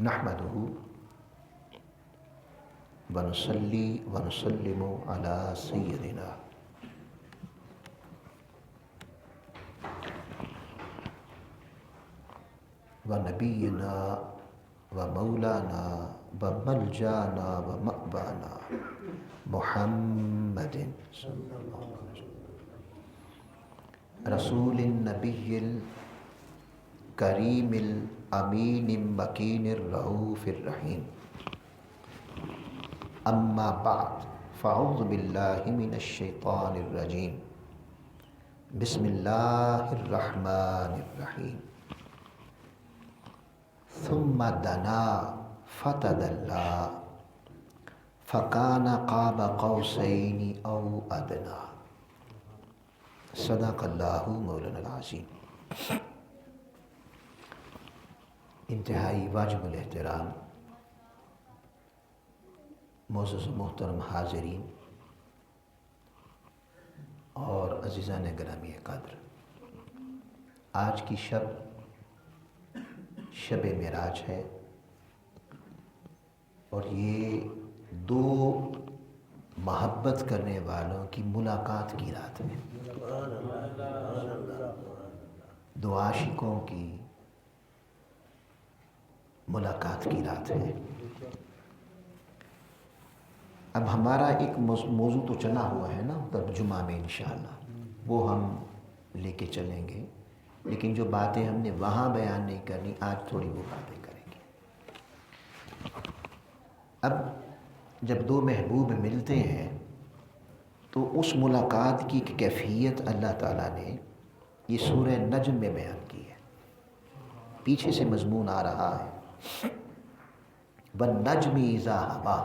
نحمده ونصلي ونسلم على سيدنا ونبينا ومولانا وملجانا ومأوانا محمد صلى الله عليه وسلم رسول النبي الكريم الأمين المكين الرؤوف الرحيم. أما بعد فأعوذ بالله من الشيطان الرجيم. بسم الله الرحمن الرحيم. ثم دنا فتدلى فكان قاب قوسين أو أدنى. صدق الله مولانا العظیم. انتہائی واجب الاحترام معزز و محترم حاضرین اور عزیزان گرامی قدر، آج کی شب معراج ہے اور یہ دو محبت کرنے والوں کی ملاقات کی رات ہے، دو عاشقوں کی ملاقات کی رات ہے. اب ہمارا ایک موضوع تو چلا ہوا ہے نا ترجمہ میں، انشاءاللہ وہ ہم لے کے چلیں گے، لیکن جو باتیں ہم نے وہاں بیان نہیں کرنی آج تھوڑی وہ باتیں کریں گے. اب جب دو محبوب ملتے ہیں تو اس ملاقات کی کیفیت اللہ تعالیٰ نے یہ سورہ نجم میں بیان کی ہے. پیچھے سے مضمون آ رہا ہے وَالنَّجْمِ إِذَا هَوَىٰ،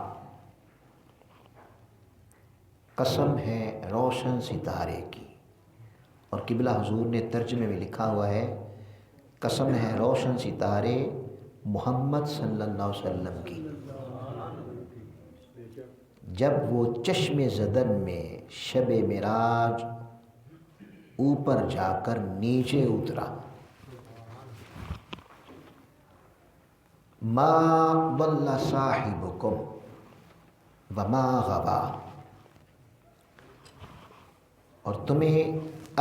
قسم ہے روشن ستارے کی. اور قبلہ حضور نے ترجمے میں لکھا ہوا ہے قسم ہے روشن ستارے محمد صلی اللہ علیہ وسلم کی، جب وہ چشم زدن میں شب معراج اوپر جا کر نیچے اترا. ما ضل صاحبکم وما غوا، اور تمہیں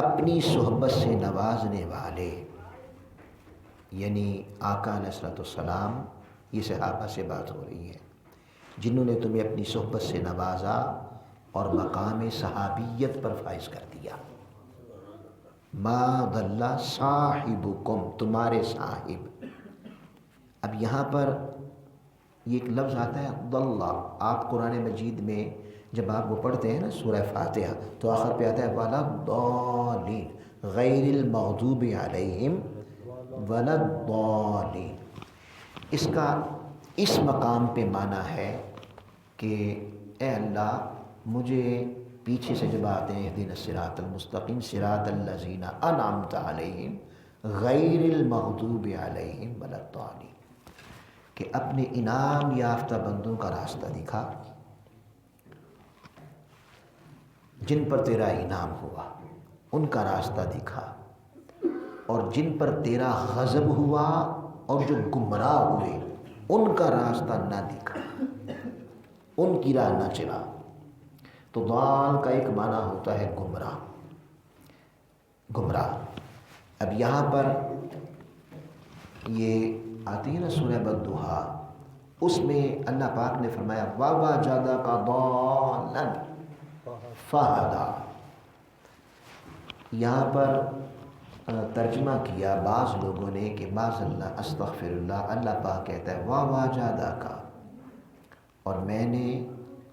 اپنی صحبت سے نوازنے والے، یعنی آقا علیہ الصلوۃ والسلام، یہ صحابہ سے بات ہو رہی ہے جنہوں نے تمہیں اپنی صحبت سے نوازا اور مقام صحابیت پر فائز کر دیا. ما ضل صاحبکم، تمہارے صاحب. اب یہاں پر یہ ایک لفظ آتا ہے ضل. آپ قرآن مجید میں جب آپ وہ پڑھتے ہیں نا سورہ فاتحہ تو آخر پہ آتا ہے وَلَا الضَّالِّينَ غَيْرِ الْمَغْضُوبِ عَلَيْهِمْ وَلَا الضَّالِّينَ. اس کا اس مقام پہ معنی ہے کہ اے اللہ مجھے پیچھے سے جب آتے ہیں اهْدِنَا الصِّرَاطَ الْمُسْتَقِيمَ صِرَاطَ الَّذِينَ أَنْعَمْتَ عَلَيْهِمْ غَيْرِ الْمَغْضُوبِ عَلَيْهِمْ وَلَا الضَّالِّينَ، کہ اپنے انعام یافتہ بندوں کا راستہ دکھا جن پر تیرا انعام ہوا، ان کا راستہ دکھا، اور جن پر تیرا غضب ہوا اور جو گمراہ ہوئے ان کا راستہ نہ دکھا، ان کی راہ نہ چلا. تو ضال کا ایک معنی ہوتا ہے گمراہ. اب یہاں پر یہ آتی ہے نا سورہ والضحیٰ، اس میں اللہ پاک نے فرمایا وَوَجَدَكَ ضَالًّا فَهَدَىٰ. یہاں پر ترجمہ کیا بعض لوگوں نے کہ معاذ اللہ استغفر اللہ، اللہ پاک کہتا ہے وَوَجَدَكَ، اور میں نے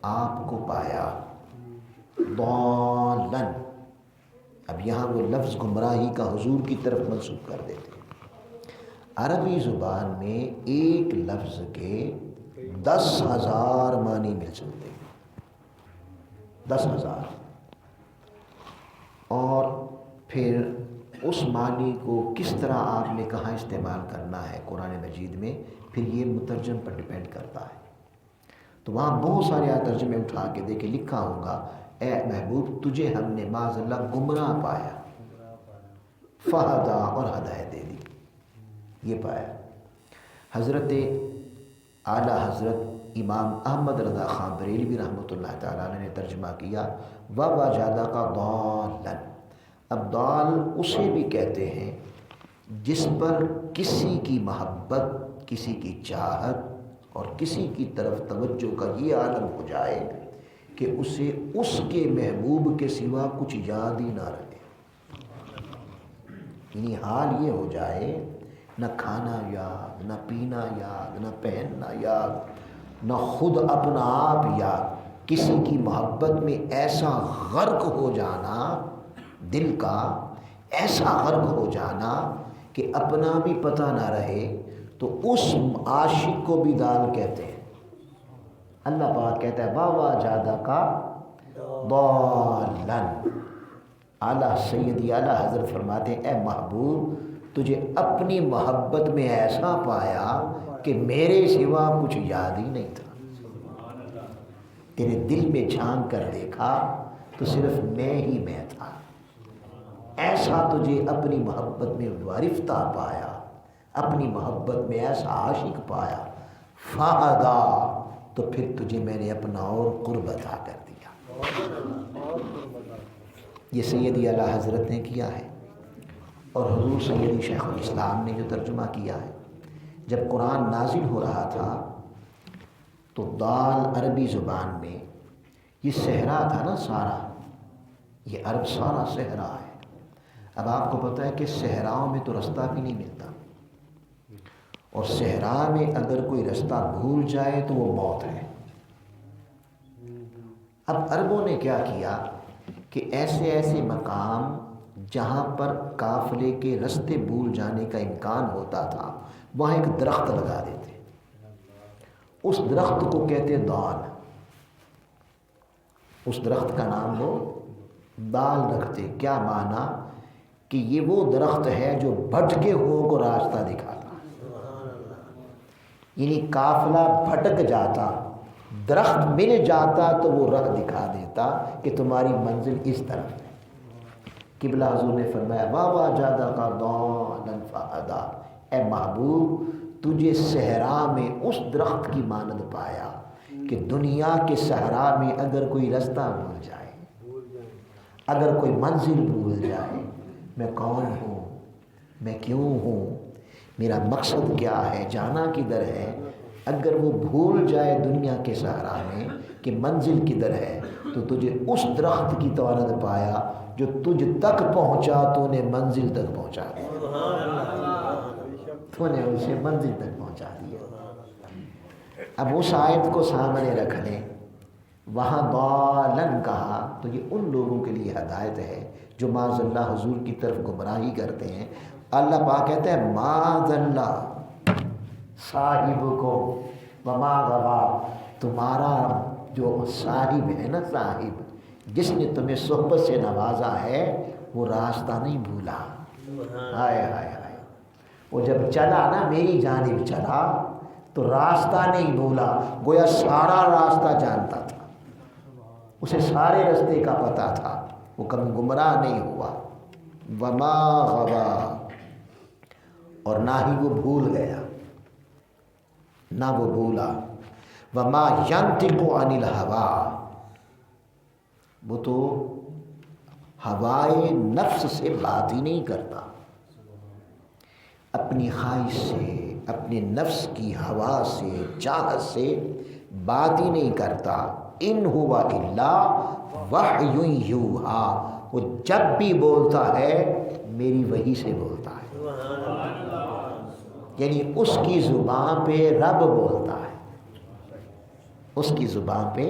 آپ کو پایا ضَالًّا. اب یہاں وہ لفظ گمراہی کا حضور کی طرف منسوب کر دیتے ہیں. عربی زبان میں ایک لفظ کے 10,000 معنی مل سکتے ہیں، 10,000. اور پھر اس معنی کو کس طرح آپ نے کہاں استعمال کرنا ہے قرآن مجید میں، پھر یہ مترجم پر ڈیپینڈ کرتا ہے. تو وہاں بہت سارے ترجمے اٹھا کے دیکھے لکھا ہوگا اے محبوب تجھے ہم نے معاذ اللہ گمراہ پایا، فہدا اور ہدایت دے دی، یہ پایا. حضرت اعلیٰ حضرت امام احمد رضا خان بریلوی رحمۃ اللہ تعالیٰ نے ترجمہ کیا وَوَجَدَكَ ضَالًّا۔ اب ضال اسے بھی کہتے ہیں جس پر کسی کی محبت، کسی کی چاہت اور کسی کی طرف توجہ کا یہ عالم ہو جائے کہ اسے اس کے محبوب کے سوا کچھ یاد ہی نہ رہے، یعنی حال یہ ہو جائے نہ کھانا یاد، نہ پینا یاد، نہ پہننا یاد، نہ خود اپنا آپ یاد، کسی کی محبت میں ایسا غرق ہو جانا، دل کا ایسا غرق ہو جانا کہ اپنا بھی پتہ نہ رہے، تو اس عاشق کو بھی ضال کہتے ہیں۔ اللہ پاک کہتا ہے وَوَجَدَكَ ضَالًّا۔ اعلیٰ سیدی اعلیٰ حضرت فرماتے ہیں اے محبوب تجھے اپنی محبت میں ایسا پایا کہ میرے سوا کچھ یاد ہی نہیں تھا، تیرے دل میں جھانک کر دیکھا تو صرف میں ہی میں تھا، ایسا تجھے اپنی محبت میں وارفتہ پایا، اپنی محبت میں ایسا عاشق پایا، فَأَدَا، تو پھر تجھے میں نے اپنا اور قرب عطا کر دیا۔ یہ سیدی اعلیٰ حضرت نے کیا ہے، اور حضور سیدی شیخ الاسلام نے جو ترجمہ کیا ہے۔ جب قرآن نازل ہو رہا تھا تو ضال عربی زبان میں یہ صحرا تھا نا، سارا، یہ عرب سارا صحرا ہے۔ اب آپ کو پتہ ہے کہ صحراؤں میں تو رستہ بھی نہیں ملتا، اور صحرا میں اگر کوئی رستہ بھول جائے تو وہ موت ہے۔ اب عربوں نے کیا کیا کہ ایسے ایسے مقام جہاں پر قافلے کے رستے بھول جانے کا امکان ہوتا تھا وہاں ایک درخت لگا دیتے، اس درخت کو کہتے ضال، اس درخت کا نام وہ ضال رکھتے۔ کیا معنی کہ یہ وہ درخت ہے جو بھٹکے ہوئوں کو راستہ دکھاتا، یعنی قافلہ بھٹک جاتا، درخت مل جاتا تو وہ راہ دکھا دیتا کہ تمہاری منزل اس طرف ہے۔ قبلہ حضور نے فرمایا وَوَجَدَكَ ضَالًّا فَأَدَا، اے محبوب تجھے صحرا میں اس درخت کی مانند پایا کہ دنیا کے صحرا میں اگر کوئی رستہ بھول جائے، اگر کوئی منزل بھول جائے، میں کون ہوں، میں کیوں ہوں، میرا مقصد کیا ہے، جانا کدھر ہے، اگر وہ بھول جائے دنیا کے صحرا میں کہ منزل کدھر ہے، تو تجھے اس درخت کی طرح پایا جو تجھ تک پہنچا تو نے منزل تک پہنچا دیا، تو نے اسے منزل تک پہنچا دیا۔ اب اس آیت کو سامنے رکھ لیں، وہاں ضالن کہا تو یہ ان لوگوں کے لیے ہدایت ہے جو معاذ اللہ حضور کی طرف گمراہی کرتے ہیں۔ اللہ پاک کہتے ہیں معاذ اللہ صاحب کو وما غوا، تمہارا جو صاحب ہے نا، صاحب جس نے تمہیں صحبت سے نوازا ہے وہ راستہ نہیں بھولا۔ ہائے ہائے ہائے، وہ جب چلا نا میری جانب چلا تو راستہ نہیں بھولا، گویا سارا راستہ جانتا تھا، اسے سارے راستے کا پتہ تھا، وہ کبھی گمراہ نہیں ہوا۔ وما غوا، اور نہ ہی وہ بھول گیا، نہ وہ بھولا۔ وما ینطق عن الہویٰ، وہ تو ہوائے نفس سے بات ہی نہیں کرتا، اپنی خواہش سے، اپنے نفس کی ہوا سے، چاہت سے بات ہی نہیں کرتا۔ ان ہوا الا وحی یوحیٰ، وہ جب بھی بولتا ہے میری وحی سے بولتا ہے، یعنی اس کی زبان پہ رب بولتا ہے، اس کی زبان پہ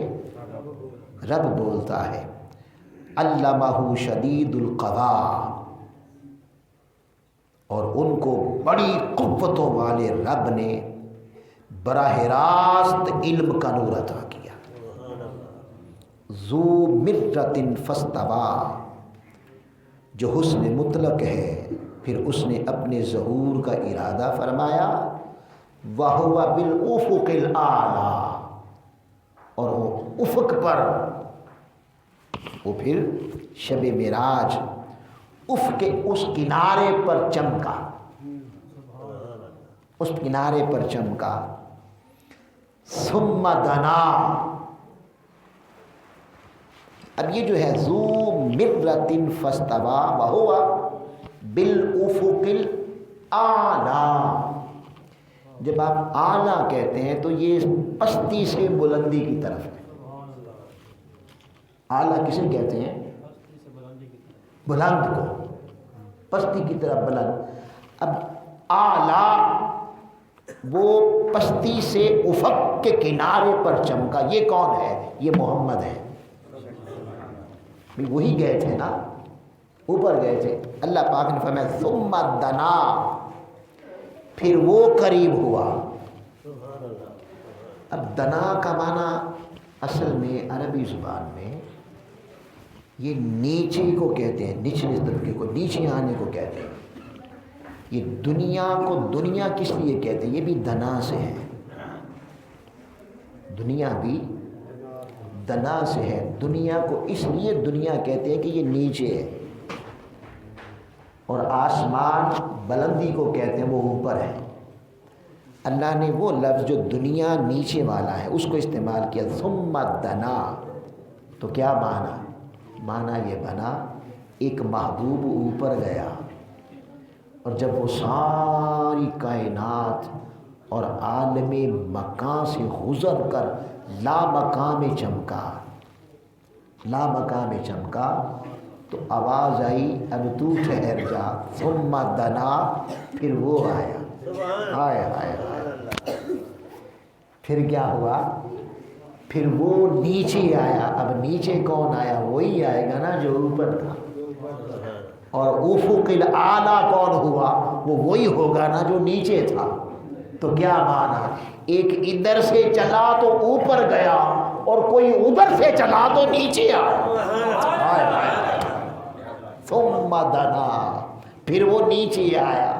رب بولتا ہے۔ علمہ شدید القویٰ، اور ان کو بڑی قوتوں والے رب نے براہ راست علم کا نور عطا کیا۔ ذو مرۃ فاستویٰ، جو حسن مطلق ہے پھر اس نے اپنے ظہور کا ارادہ فرمایا۔ وَهُوَ بِالْأُفُقِ الْأَعْلَىٰ، اور وہ افق پر، وہ پھر شب معراج افق کے اس کنارے پر چمکا، اس کنارے پر چمکا۔ ثم دنا. اب یہ جو ہے ذو مرۃ فاستوی وہو بالافق الاعلی، جب آپ اعلیٰ کہتے ہیں تو یہ پستی سے بلندی کی طرف ہے. اعلیٰ کسے کہتے ہیں؟ بلند کو، پستی کی طرف بلند. اب اعلیٰ وہ پستی سے افق کے کنارے پر چمکا، یہ کون ہے؟ یہ محمد ہے. وہی گئے تھے نا، اوپر گئے تھے. اللہ پاک نے فرمایا ثم دنا، پھر وہ قریب ہوا. اب دنا کا معنی اصل میں عربی زبان میں یہ نیچے کو کہتے ہیں، نچلے طبقے کو، نیچے آنے کو کہتے ہیں. یہ دنیا کو دنیا کس لیے کہتے ہیں؟ یہ بھی دنا سے ہے. دنیا بھی دنا سے ہے. دنیا کو اس لیے دنیا کہتے ہیں کہ یہ نیچے ہے، اور آسمان بلندی کو کہتے ہیں وہ اوپر ہے. اللہ نے وہ لفظ جو دنیا نیچے والا ہے اس کو استعمال کیا، ثم دنا. تو کیا معنی؟ معنی یہ بنا ایک محبوب اوپر گیا، اور جب وہ ساری کائنات اور عالم مکان سے گزر کر لا مکان میں چمکا، لا مکان میں چمکا، تو آواز آئی اب تو ٹھہر جا. ثم دنا، پھر وہ آیا. آیا آیا آیا. پھر کیا ہوا؟ پھر وہ نیچے آیا. اب نیچے کون آیا؟ وہی آئے گا نا جو اوپر تھا. اور افق الاعلی کون ہوا؟ وہ وہی ہوگا نا جو نیچے تھا. تو کیا معنی؟ ایک ادھر سے چلا تو اوپر گیا، اور کوئی ادھر سے چلا تو نیچے آیا. ثم دنا، پھر وہ نیچے آیا.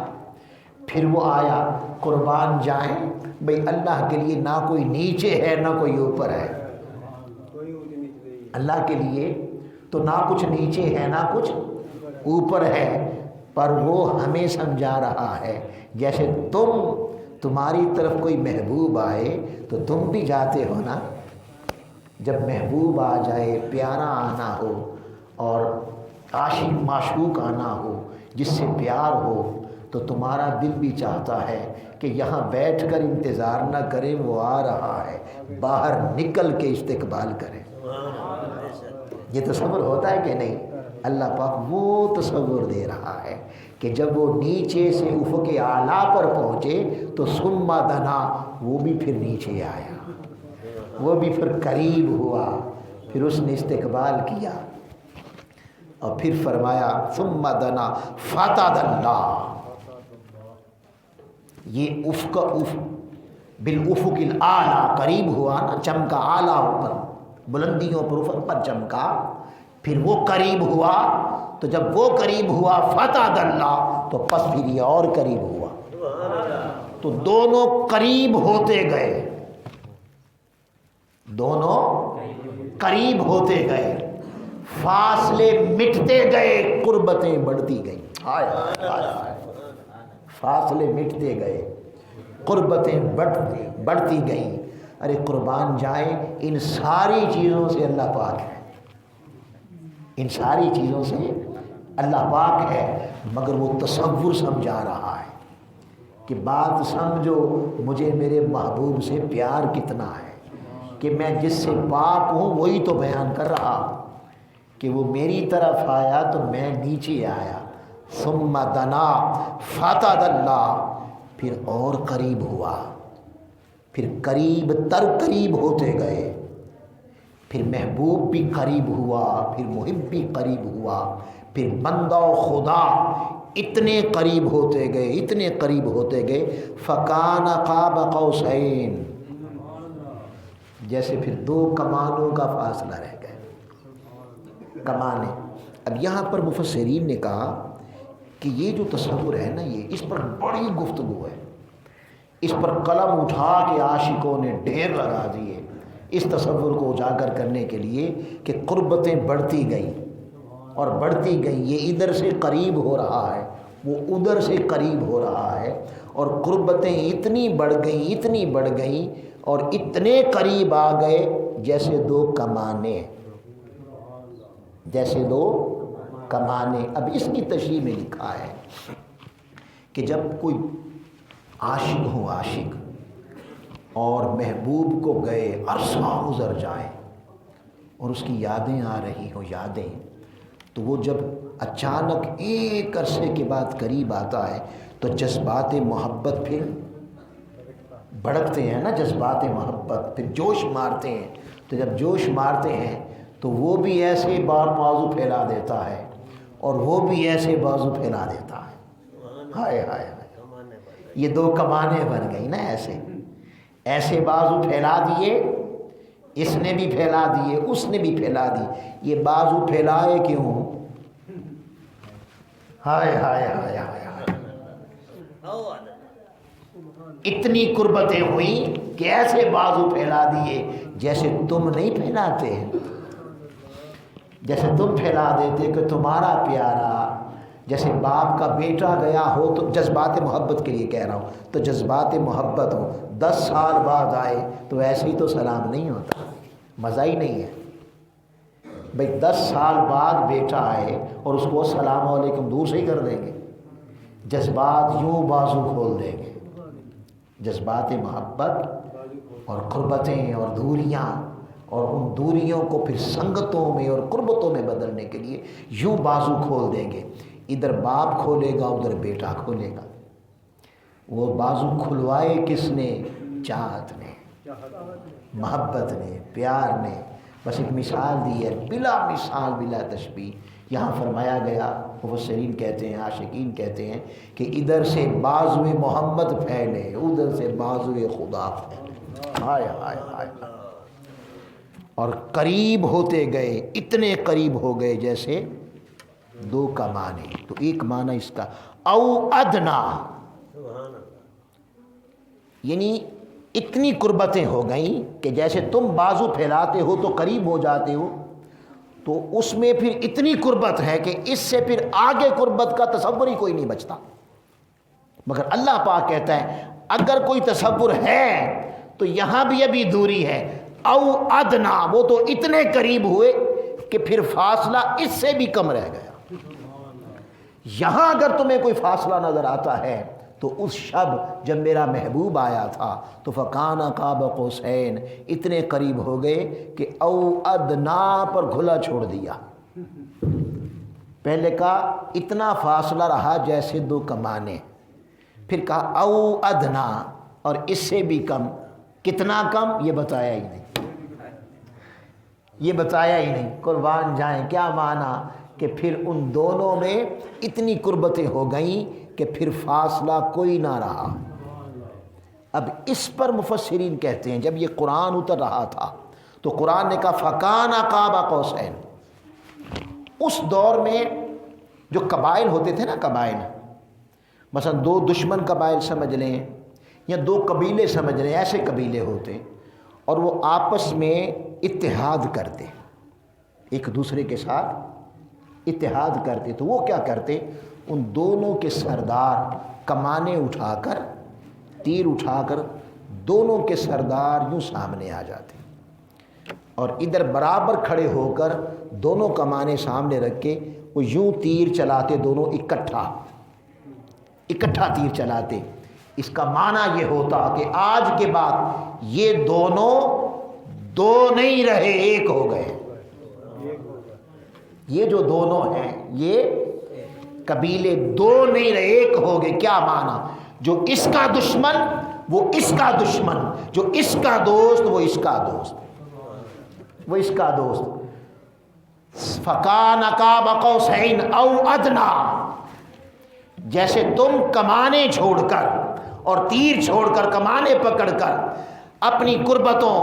پھر وہ آیا. قربان جائیں بھئی اللہ کے لیے نہ کوئی نیچے ہے نہ کوئی اوپر ہے. اللہ کے لیے تو نہ کچھ نیچے ہے نہ کچھ اوپر ہے، پر وہ ہمیں سمجھا رہا ہے جیسے تمہاری طرف کوئی محبوب آئے تو تم بھی جاتے ہو نا. جب محبوب آ جائے، پیارا آنا ہو اور عاشق معشوق آنا ہو جس سے پیار ہو، تو تمہارا دل بھی چاہتا ہے کہ یہاں بیٹھ کر انتظار نہ کریں، وہ آ رہا ہے، باہر نکل کے استقبال کریں. یہ تصور ہوتا ہے کہ نہیں؟ اللہ پاک وہ تصور دے رہا ہے کہ جب وہ نیچے سے افق اعلیٰ پر پہنچے تو ثم دنا، وہ بھی پھر نیچے آیا، وہ بھی پھر قریب ہوا، پھر اس نے استقبال کیا. اور پھر فرمایا ثم دنا فتدلی. یہ افق بالافق الاعلی، قریب ہوا نا، چمکا اعلیٰ اوپر، بلندیوں پر افق پر چمکا. پھر وہ قریب ہوا، تو جب وہ قریب ہوا فتدلی، تو پس پھر یہ اور قریب ہوا. تو دونوں قریب ہوتے گئے، دونوں قریب ہوتے گئے، فاصلے مٹتے گئے، قربتیں بڑھتی گئیں. فاصلے مٹتے گئے، قربتیں بڑھتی گئیں. ارے قربان جائیں، ان ساری چیزوں سے اللہ پاک ہے، ان ساری چیزوں سے اللہ پاک ہے، مگر وہ تصور سمجھا رہا ہے کہ بات سمجھو مجھے میرے محبوب سے پیار کتنا ہے، کہ میں جس سے پاک ہوں وہی تو بیان کر رہا ہوں کہ وہ میری طرف آیا تو میں نیچے آیا. ثم دنا فتدلی، پھر اور قریب ہوا، پھر قریب تر قریب ہوتے گئے. پھر محبوب بھی قریب ہوا، پھر محب بھی قریب ہوا، پھر بندہ و خدا اتنے قریب ہوتے گئے، اتنے قریب ہوتے گئے. فکان قاب قوسین، جیسے پھر دو کمانوں کا فاصلہ رہ گئے، کمانیں. اب یہاں پر مفسرین نے کہا کہ یہ جو تصور ہے نا، یہ اس پر بڑی گفتگو ہے، اس پر قلم اٹھا کے عاشقوں نے ڈھیر لگا دیے اس تصور کو اجاگر کرنے کے لیے کہ قربتیں بڑھتی گئیں اور بڑھتی گئیں. یہ ادھر سے قریب ہو رہا ہے، وہ ادھر سے قریب ہو رہا ہے، اور قربتیں اتنی بڑھ گئیں اور اتنے قریب آ گئے جیسے دو کمانے. اب اس کی تشریح میں لکھا ہے کہ جب کوئی عاشق اور محبوب کو گئے عرصہ گزر جائے اور اس کی یادیں آ رہی ہوں تو وہ جب اچانک ایک عرصے کے بعد قریب آتا ہے تو جذبات محبت پھر بھڑکتے ہیں نا، جذبات محبت پھر جوش مارتے ہیں. تو جب جوش مارتے ہیں تو وہ بھی ایسے بازو پھیلا دیتا ہے اور وہ بھی ایسے بازو پھیلا دیتا ہے. ہائے ہائے ہائے، یہ دو کمانیں بن گئی نا. ایسے بازو پھیلا دیے، اس نے بھی پھیلا دیے، اس نے بھی پھیلا دی. یہ بازو پھیلائے کیوں؟ ہائے ہائے ہائے ہائے، اتنی قربتیں ہوئیں کہ ایسے بازو پھیلا دیے جیسے تم نہیں پھیلاتے، جیسے تم پھیلا دیتے کہ تمہارا پیارا، جیسے باپ کا بیٹا گیا ہو تو جذبات محبت کے لیے کہہ رہا ہوں، تو جذبات محبت ہو 10 سال بعد آئے تو ایسے ہی تو سلام نہیں ہوتا، مزہ ہی نہیں ہے بھئی. 10 سال بعد بیٹا آئے اور اس کو السلام علیکم دور سے ہی کر دیں گے، جذبات یوں بازو کھول دیں گے. جذبات محبت اور قربتیں اور دوریاں، اور ان دوریوں کو پھر سنگتوں میں اور قربتوں میں بدلنے کے لیے یوں بازو کھول دیں گے. ادھر باپ کھولے گا، ادھر بیٹا کھولے گا. وہ بازو کھلوائے کس نے؟ چاہت نے، محبت نے، پیار نے. بس ایک مثال دی ہے، بلا مثال بلا تشبیہ. یہاں فرمایا گیا، مفسرین کہتے ہیں، عاشقین کہتے ہیں کہ ادھر سے بازو محمد پھیلے، ادھر سے بازو خدا پھیلے. ہائے ہائے ہائے. اور قریب ہوتے گئے، اتنے قریب ہو گئے جیسے دو کمانے. تو ایک معنی اس کا او ادنا، یعنی اتنی قربتیں ہو گئیں کہ جیسے تم بازو پھیلاتے ہو تو قریب ہو جاتے ہو، تو اس میں پھر اتنی قربت ہے کہ اس سے پھر آگے قربت کا تصور ہی کوئی نہیں بچتا. مگر اللہ پاک کہتا ہے اگر کوئی تصور ہے تو یہاں بھی ابھی دوری ہے. او ادنا، وہ تو اتنے قریب ہوئے کہ پھر فاصلہ اس سے بھی کم رہ گیا. یہاں اگر تمہیں کوئی فاصلہ نظر آتا ہے تو اس شب جب میرا محبوب آیا تھا تو فکان قاب قوسین، اتنے قریب ہو گئے کہ او ادنا پر کھلا چھوڑ دیا. پہلے کہا اتنا فاصلہ رہا جیسے دو کمانے، پھر کہا او ادنا اور اس سے بھی کم. کتنا کم یہ بتایا ہی نہیں، یہ بتایا ہی نہیں. قربان جائیں، کیا معنی کہ پھر ان دونوں میں اتنی قربتیں ہو گئیں کہ پھر فاصلہ کوئی نہ رہا. اب اس پر مفسرین کہتے ہیں جب یہ قرآن اتر رہا تھا تو قرآن نے کہا فکان قاب قوسین. اس دور میں جو قبائل ہوتے تھے نا، قبائل مثلا دو دشمن قبائل سمجھ لیں یا دو قبیلے سمجھ لیں، ایسے قبیلے ہوتے اور وہ آپس میں اتحاد کرتے، ایک دوسرے کے ساتھ اتحاد کرتے. تو وہ کیا کرتے، ان دونوں کے سردار کمانے اٹھا کر، تیر اٹھا کر دونوں کے سردار یوں سامنے آ جاتے اور ادھر برابر کھڑے ہو کر دونوں کمانے سامنے رکھ کے وہ یوں تیر چلاتے، دونوں اکٹھا تیر چلاتے. اس کا معنی یہ ہوتا کہ آج کے بعد یہ دونوں دو نہیں رہے، ایک ہو گئے. یہ جو دونوں ہیں یہ قبیلے دو نہیں رہے، ایک ہو گئے. کیا معنی؟ جو اس کا دشمن وہ اس کا دشمن، جو اس کا دوست وہ اس کا دوست، وہ اس کا دوست. فکان قاب قوسین او ادنا، جیسے تم کمانے چھوڑ کر اور تیر چھوڑ کر، کمانے پکڑ کر اپنی قربتوں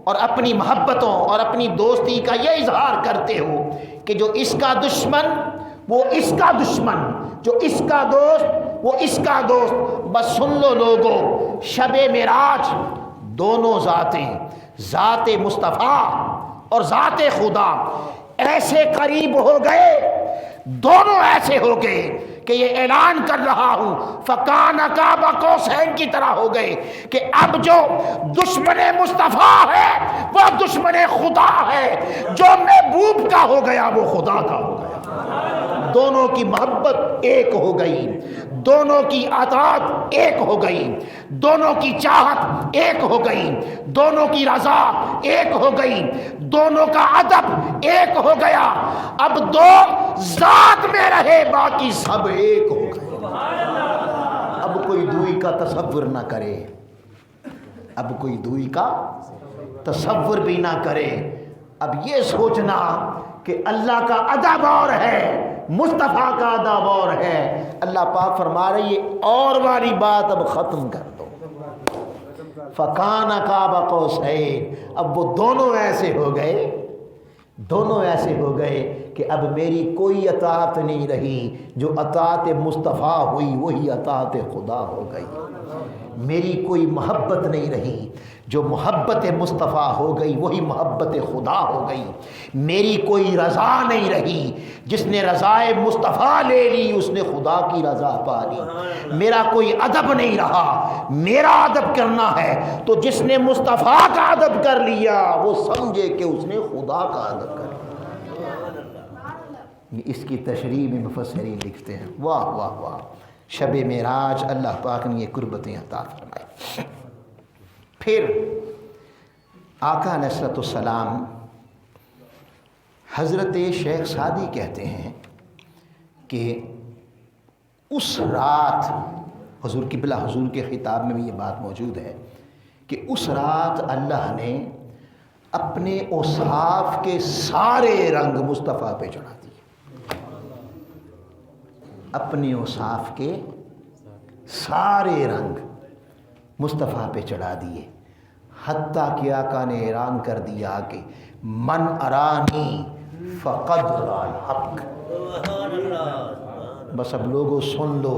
اور اپنی محبتوں اور اپنی دوستی کا یہ اظہار کرتے ہو کہ جو اس کا دشمن وہ اس کا دشمن، جو اس کا دوست وہ اس کا دوست. بس سن لو لوگو، شب معراج دونوں ذاتیں، ذات مصطفیٰ اور ذات خدا ایسے قریب ہو گئے، دونوں ایسے ہو گئے کہ یہ اعلان کر رہا ہوں فکان قاب قوسین کی طرح ہو گئے کہ اب جو دشمن مصطفیٰ ہے وہ دشمن خدا ہے، جو محبوب کا ہو گیا وہ خدا کا ہو گیا۔ دونوں کی محبت ایک ہو گئی، دونوں کی اطاعت ایک ہو گئی، دونوں کی چاہت ایک ہو گئی، دونوں کی رضا ایک ہو گئی، دونوں کا ادب ایک ہو گیا۔ اب دو ذات میں رہے، باقی سب ایک ہو گئے۔ اب کوئی دوئی کا تصور نہ کرے، اب کوئی دوئی کا تصور بھی نہ کرے۔ اب یہ سوچنا کہ اللہ کا ادب اور ہے، مصطفیٰ کا ادب اور ہے۔ اللہ پاک فرما رہی ہے اور والی بات اب ختم کر دو، فکان قاب قوسین۔ اب وہ دونوں ایسے ہو گئے، دونوں ایسے ہو گئے کہ اب میری کوئی اطاعت نہیں رہی، جو اطاعت مصطفیٰ ہوئی وہی اطاعت خدا ہو گئی۔ میری کوئی محبت نہیں رہی، جو محبت مصطفیٰ ہو گئی وہی محبت خدا ہو گئی۔ میری کوئی رضا نہیں رہی، جس نے رضائے مصطفیٰ لے لی اس نے خدا کی رضا پا لی۔ میرا کوئی ادب نہیں رہا، میرا ادب کرنا ہے تو جس نے مصطفیٰ کا ادب کر لیا وہ سمجھے کہ اس نے خدا کا ادب کر لیا۔ اس کی تشریح میں مفسرین لکھتے ہیں واہ واہ واہ، شب معراج اللہ پاک نے یہ قربتیں عطا فرمائی۔ پھر آقا علیہ الصلوۃ والسلام حضرت شیخ سعدی کہتے ہیں کہ اس رات حضور قبلہ حضور کے خطاب میں بھی یہ بات موجود ہے کہ اس رات اللہ نے اپنے اوصاف کے سارے رنگ مصطفیٰ پہ چڑھا دیے، اپنے اوصاف کے سارے رنگ مصطفیٰ پہ چڑھا دیے، حتیٰ کہ آقا نے اعلان کر دیا کہ من ارانی فقد رأى الحق۔ بس اب لوگوں سن لو،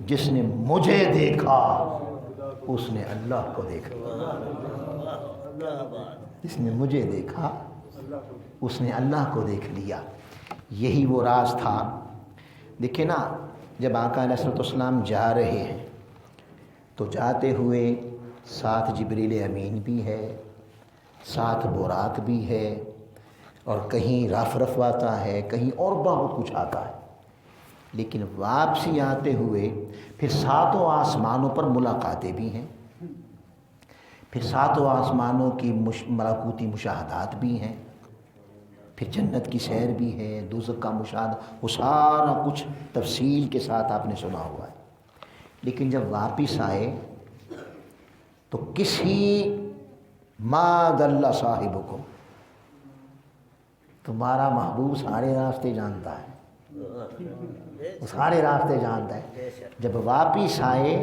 جس نے مجھے دیکھا اس نے اللہ کو دیکھا، جس نے مجھے دیکھا اس نے اللہ کو دیکھ لیا۔ یہی وہ راز تھا۔ دیکھیں نا، جب آقا علیہ الصلوۃ والسلام جا رہے ہیں تو جاتے ہوئے ساتھ جبریل امین بھی ہے، ساتھ براق بھی ہے، اور کہیں رف رف آتا ہے، کہیں اور بہت کچھ آتا ہے، لیکن واپسی آتے ہوئے پھر ساتوں آسمانوں پر ملاقاتیں بھی ہیں، پھر ساتوں آسمانوں کی ملکوتی مشاہدات بھی ہیں، پھر جنت کی سیر بھی ہے، دوزخ کا مشاہدہ، وہ سارا کچھ تفصیل کے ساتھ آپ نے سنا ہوا ہے۔ لیکن جب واپس آئے تو کسی ما ضل صاحبکم، تمہارا محبوب سارے راستے جانتا ہے، وہ سارے راستے جانتا ہے۔ جب واپس آئے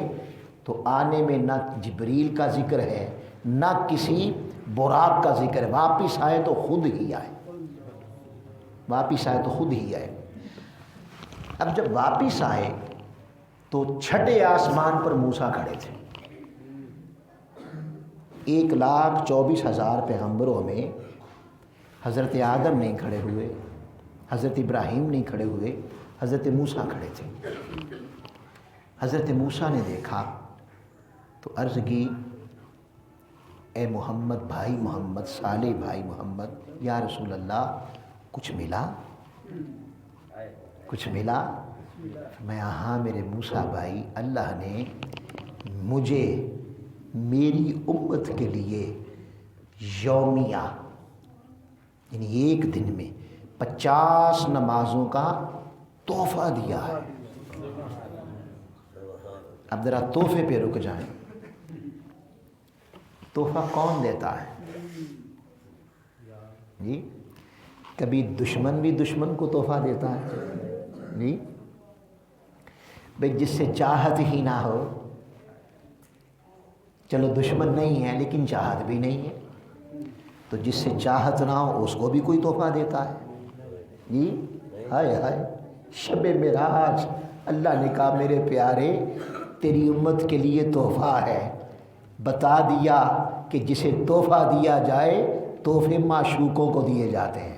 تو آنے میں نہ جبریل کا ذکر ہے نہ کسی براق کا ذکر ہے، واپس آئے تو خود ہی آئے، واپس آئے تو خود ہی آئے۔ اب جب واپس آئے تو چھٹے آسمان پر موسیٰ کھڑے تھے۔ 1,24,000 پیغمبروں میں حضرت آدم نہیں کھڑے ہوئے، حضرت ابراہیم نہیں کھڑے ہوئے، حضرت موسیٰ کھڑے تھے۔ حضرت موسیٰ نے دیکھا تو عرض کی، اے محمد بھائی محمد، صالح بھائی محمد، یا رسول اللہ کچھ ملا؟ کچھ ملا؟ میں ہاں میرے موسیٰ بھائی، اللہ نے مجھے میری امت کے لیے یومیہ، یعنی ایک دن میں 50 نمازوں کا تحفہ دیا ہے۔ اب ذرا تحفے پہ رک جائیں، تحفہ کون دیتا ہے؟ جی کبھی دشمن بھی دشمن کو تحفہ دیتا ہے؟ جی بھئی جس سے چاہت ہی نہ ہو، چلو دشمن نہیں ہے لیکن چاہت بھی نہیں ہے، تو جس سے چاہت نہ ہو اس کو بھی کوئی تحفہ دیتا ہے۔ جی ہائے ہائے، شب معراج اللہ نے کہا میرے پیارے تیری امت کے لیے تحفہ ہے، بتا دیا کہ جسے تحفہ دیا جائے تحفے معشوقوں کو دیے جاتے ہیں،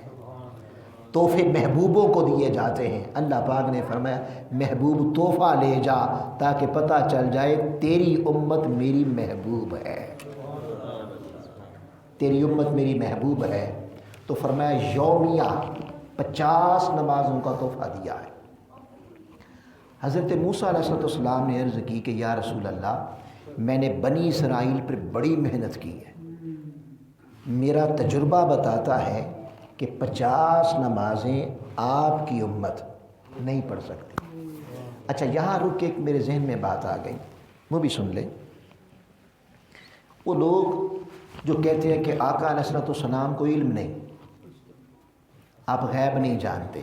تحفے محبوبوں کو دیے جاتے ہیں۔ اللہ پاک نے فرمایا محبوب تحفہ لے جا تاکہ پتہ چل جائے تیری امت میری محبوب ہے، تیری امت میری محبوب ہے۔ تو فرمایا یومیہ 50 نمازوں کا تحفہ دیا ہے۔ حضرت موسیٰ علیہ السلام نے عرض کی کہ یا رسول اللہ، میں نے بنی اسرائیل پر بڑی محنت کی ہے، میرا تجربہ بتاتا ہے کہ 50 نمازیں آپ کی امت نہیں پڑھ سکتی۔ اچھا یہاں رک کے ایک میرے ذہن میں بات آ گئی، وہ بھی سن لیں۔ وہ لوگ جو کہتے ہیں کہ آقا علیہ السلام کو علم نہیں، آپ غیب نہیں جانتے،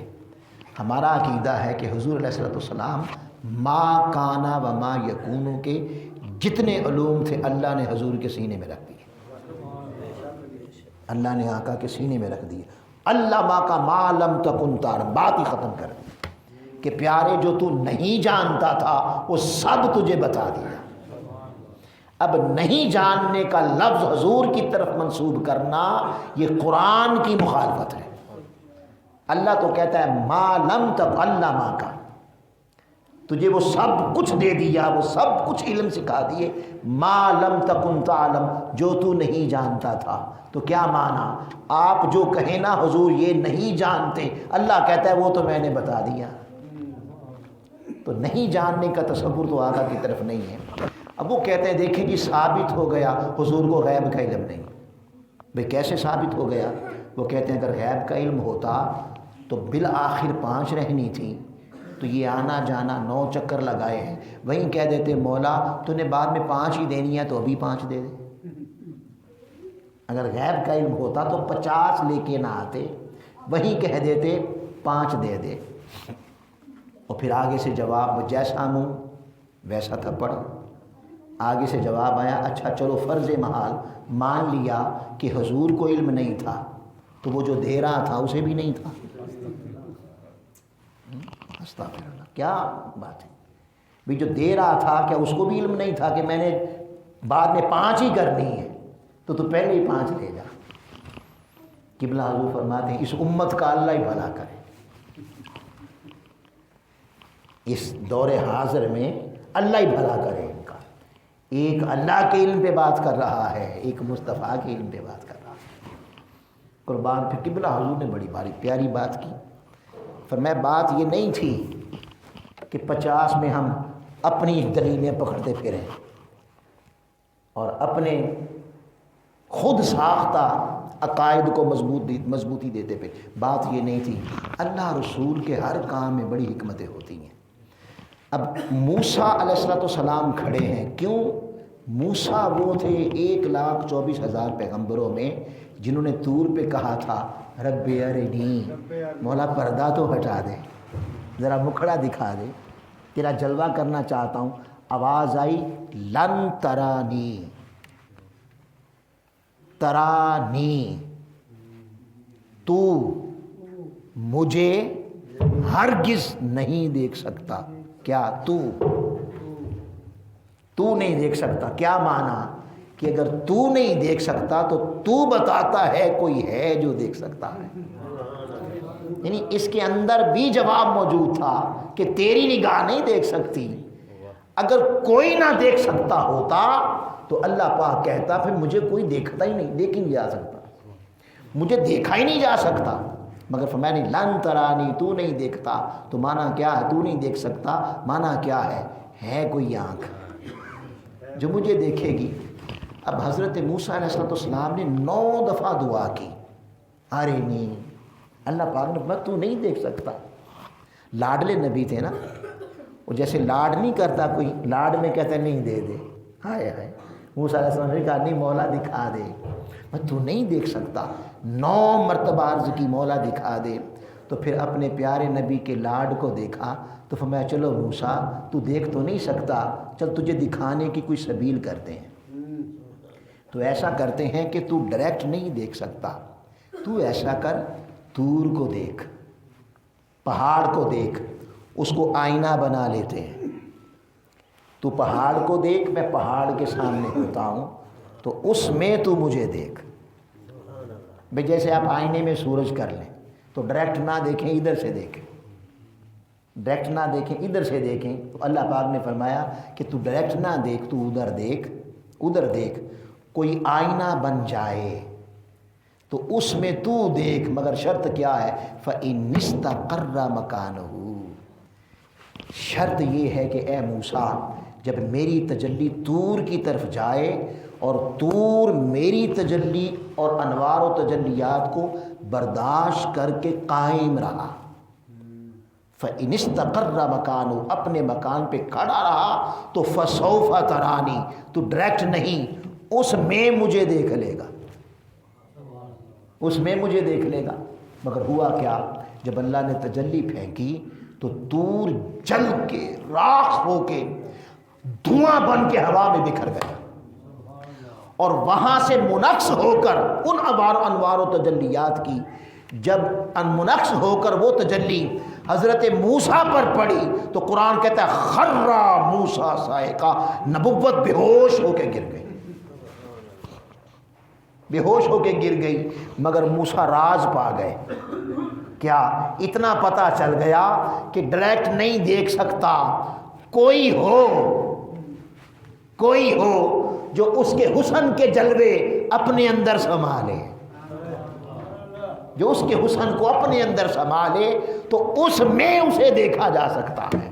ہمارا عقیدہ ہے کہ حضور علیہ السلام ما کانا و ما یکونو کے جتنے علوم تھے اللہ نے حضور کے سینے میں رکھ دیے، اللہ نے آقا کے سینے میں رکھ دیے۔ اللہ ما کا ما لم تکن تعلم، بات ہی ختم کر دی کہ پیارے جو تو نہیں جانتا تھا وہ سب تجھے بتا دیا۔ اب نہیں جاننے کا لفظ حضور کی طرف منسوب کرنا یہ قرآن کی مخالفت ہے۔ اللہ تو کہتا ہے ما لم تک اللہ ما کا، تجھے وہ سب کچھ دے دیا، وہ سب کچھ علم سکھا دیے۔ ما لم تکن تعلم، جو تو نہیں جانتا تھا۔ تو کیا مانا؟ آپ جو کہیں نا حضور یہ نہیں جانتے، اللہ کہتا ہے وہ تو میں نے بتا دیا۔ تو نہیں جاننے کا تصور تو آقا کی طرف نہیں ہے۔ اب وہ کہتے ہیں دیکھیں جی ثابت ہو گیا حضور کو غیب کا علم نہیں۔ بھئی کیسے ثابت ہو گیا؟ وہ کہتے ہیں اگر غیب کا علم ہوتا تو بالآخر 5 رہنی تھی، تو یہ آنا جانا 9 چکر لگائے ہیں، وہیں کہہ دیتے مولا تو نے بعد میں 5 ہی دینی ہے تو ابھی 5 دے دے۔ اگر غیب کا علم ہوتا تو 50 لے کے نہ آتے، وہیں کہہ دیتے 5 دے دے۔ اور پھر آگے سے جواب جیسا منہ ویسا تھپڑ۔ آگے سے جواب آیا اچھا چلو فرض محال مان لیا کہ حضور کو علم نہیں تھا، تو وہ جو دے رہا تھا اسے بھی نہیں تھا۔ استغفر اللہ، کیا بات ہے بھی، جو دے رہا تھا کیا اس کو بھی علم نہیں تھا کہ میں نے بعد میں 5 ہی کرنی ہے، تو پہلے ہی 5 لے جا۔ قبلہ حضور فرماتے ہیں اس امت کا اللہ ہی بھلا کرے۔ اس دور حاضر میں اللہ ہی بھلا کرے ان کا۔ ایک اللہ کے علم پہ بات کر رہا ہے، ایک مصطفیٰ کے علم پہ بات کر رہا ہے۔ قربان پھر قبلہ حضور نے بڑی باری پیاری بات کی، فرمایا بات یہ نہیں تھی کہ 50 میں ہم اپنی دلیلیں پکڑتے پھریں اور اپنے خود ساختہ عقائد کو مضبوطی دیتے پھر، بات یہ نہیں تھی۔ اللہ رسول کے ہر کام میں بڑی حکمتیں ہوتی ہیں۔ اب موسیٰ علیہ السلام کھڑے ہیں، کیوں؟ موسیٰ وہ تھے 1,24,000 پیغمبروں میں جنہوں نے طور پہ کہا تھا رب ارنی، مولا پردہ تو ہٹا دے، ذرا مکھڑا دکھا دے، تیرا جلوہ کرنا چاہتا ہوں۔ آواز آئی لن ترانی، ترانی، تو مجھے ہرگز نہیں دیکھ سکتا۔ کیا تو نہیں دیکھ سکتا؟ کیا معنی کہ اگر تو نہیں دیکھ سکتا تو تو بتاتا ہے کوئی ہے جو دیکھ سکتا ہے۔ یعنی اس کے اندر بھی جواب موجود تھا کہ تیری نگاہ نہیں دیکھ سکتی۔ اگر کوئی نہ دیکھ سکتا ہوتا تو اللہ پاک کہتا پھر مجھے کوئی دیکھتا ہی نہیں، دیکھ ہی نہیں جا سکتا، مجھے دیکھا ہی نہیں جا سکتا۔ مگر فرمایا نہیں لن ترانی، تو نہیں دیکھتا، تو معنی کیا ہے؟ تو نہیں دیکھ سکتا معنی کیا ہے کوئی آنکھ جو مجھے دیکھے گی۔ اب حضرت موسیٰ علیہ السلام نے 9 دفعہ دعا کی ارنی، اللہ پاک نے فرمایا تو نہیں دیکھ سکتا۔ لاڈلے نبی تھے نا، وہ جیسے لاڈ نہیں کرتا کوئی، لاڈ میں کہتا نہیں دے دے، ہائے ہائے، موسیٰ علیہ السلام نے کہا نہیں مولا دکھا دے، تو نہیں دیکھ سکتا۔ 9 مرتبہ عرض کی مولا دکھا دے، تو پھر اپنے پیارے نبی کے لاڈ کو دیکھا تو فرمایا چلو موسیٰ تو دیکھ تو نہیں سکتا، چل تجھے دکھانے کی کوئی سبیل کرتے ہیں۔ تو ایسا کرتے ہیں کہ تو ڈائریکٹ نہیں دیکھ سکتا، تو ایسا کر طور کو دیکھ، پہاڑ کو دیکھ، اس کو آئینہ بنا لیتے ہیں۔ تو پہاڑ کو دیکھ، میں پہاڑ کے سامنے ہوتا ہوں، تو اس میں تو مجھے دیکھ۔ بھئی جیسے آپ آئینے میں سورج کر لیں، تو ڈائریکٹ نہ دیکھیں ادھر سے دیکھیں، ڈائریکٹ نہ دیکھیں ادھر سے دیکھیں۔ تو اللہ پاک نے فرمایا کہ تو ڈائریکٹ نہ دیکھ، تو ادھر دیکھ، ادھر دیکھ، کوئی آئینہ بن جائے تو اس میں تو دیکھ، مگر شرط کیا ہے؟ فَإِنِ اسْتَقَرَّ مَكَانُهُ، شرط یہ ہے کہ اے موسیٰ جب میری تجلی طور کی طرف جائے اور طور میری تجلی اور انوار و تجلیات کو برداشت کر کے قائم رہا، فَإِنِ اسْتَقَرَّ مَكَانُهُ، اپنے مکان پہ کھڑا رہا، تو فَسَوْفَ تَرَانِی، تو ڈائریکٹ نہیں، اس میں مجھے دیکھ لے گا، اس میں مجھے دیکھ لے گا۔ مگر ہوا کیا؟ جب اللہ نے تجلی پھینکی تو طور جل کے راکھ ہو کے دھواں بن کے ہوا میں بکھر گیا، اور وہاں سے منعکس ہو کر ان انوار و تجلیات کی جب منعکس ہو کر وہ تجلی حضرت موسیٰ پر پڑی تو قرآن کہتا ہے خرّا موسیٰ صاعقہ، نبوت بے ہوش ہو کے گر گئی، بے ہوش ہو کے گر گئی۔ مگر موسیٰ راز پا گئے، کیا؟ اتنا پتہ چل گیا کہ ڈائریکٹ نہیں دیکھ سکتا، کوئی ہو جو اس کے حسن کے جلوے اپنے اندر سنبھالے، جو اس کے حسن کو اپنے اندر سنبھالے تو اس میں اسے دیکھا جا سکتا ہے۔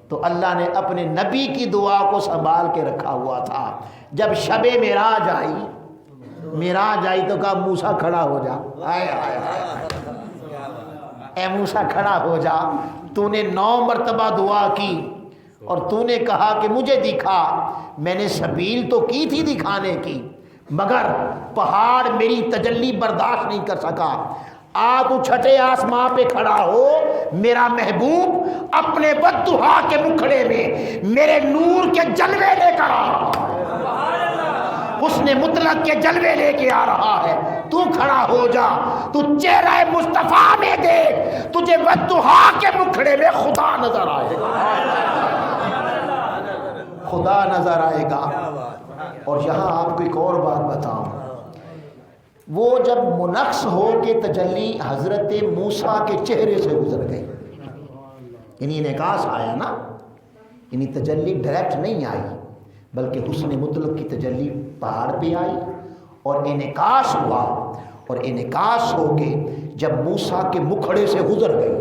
تو اللہ نے اپنے نبی کی دعا کو سنبھال کے رکھا ہوا تھا۔ جب شب معراج آئی تو کہا موسیٰ کھڑا ہو جا، اے موسیٰ کھڑا ہو جا، تو نے 9 مرتبہ دعا کی اور تو نے کہا کہ مجھے دکھا، میں نے سبیل تو کی تھی دکھانے کی، مگر پہاڑ میری تجلی برداشت نہیں کر سکا۔ تو چھٹے آسمان پہ کھڑا ہو، میرا محبوب اپنے بددعا کے مکھڑے میں میرے نور کے جلوے لے کر آ، اس نے مطلق کے جلوے لے کے آ رہا ہے، تو کھڑا ہو جا، تو چہرہ مصطفیٰ میں دیکھ، تجھے بددعا کے مکھڑے میں خدا نظر آئے گا، خدا نظر آئے گا۔ اور یہاں آپ کو ایک اور بات بتاؤں، وہ جب منعکس ہو کے تجلی حضرت موسیٰ کے چہرے سے گزر گئی، یعنی انعکاس آیا نا، یعنی تجلی ڈائریکٹ نہیں آئی بلکہ حسن مطلق کی تجلی پہاڑ پہ آئی اور انعکاس ہوا، اور انعکاس ہو کے جب موسیٰ کے مکھڑے سے گزر گئی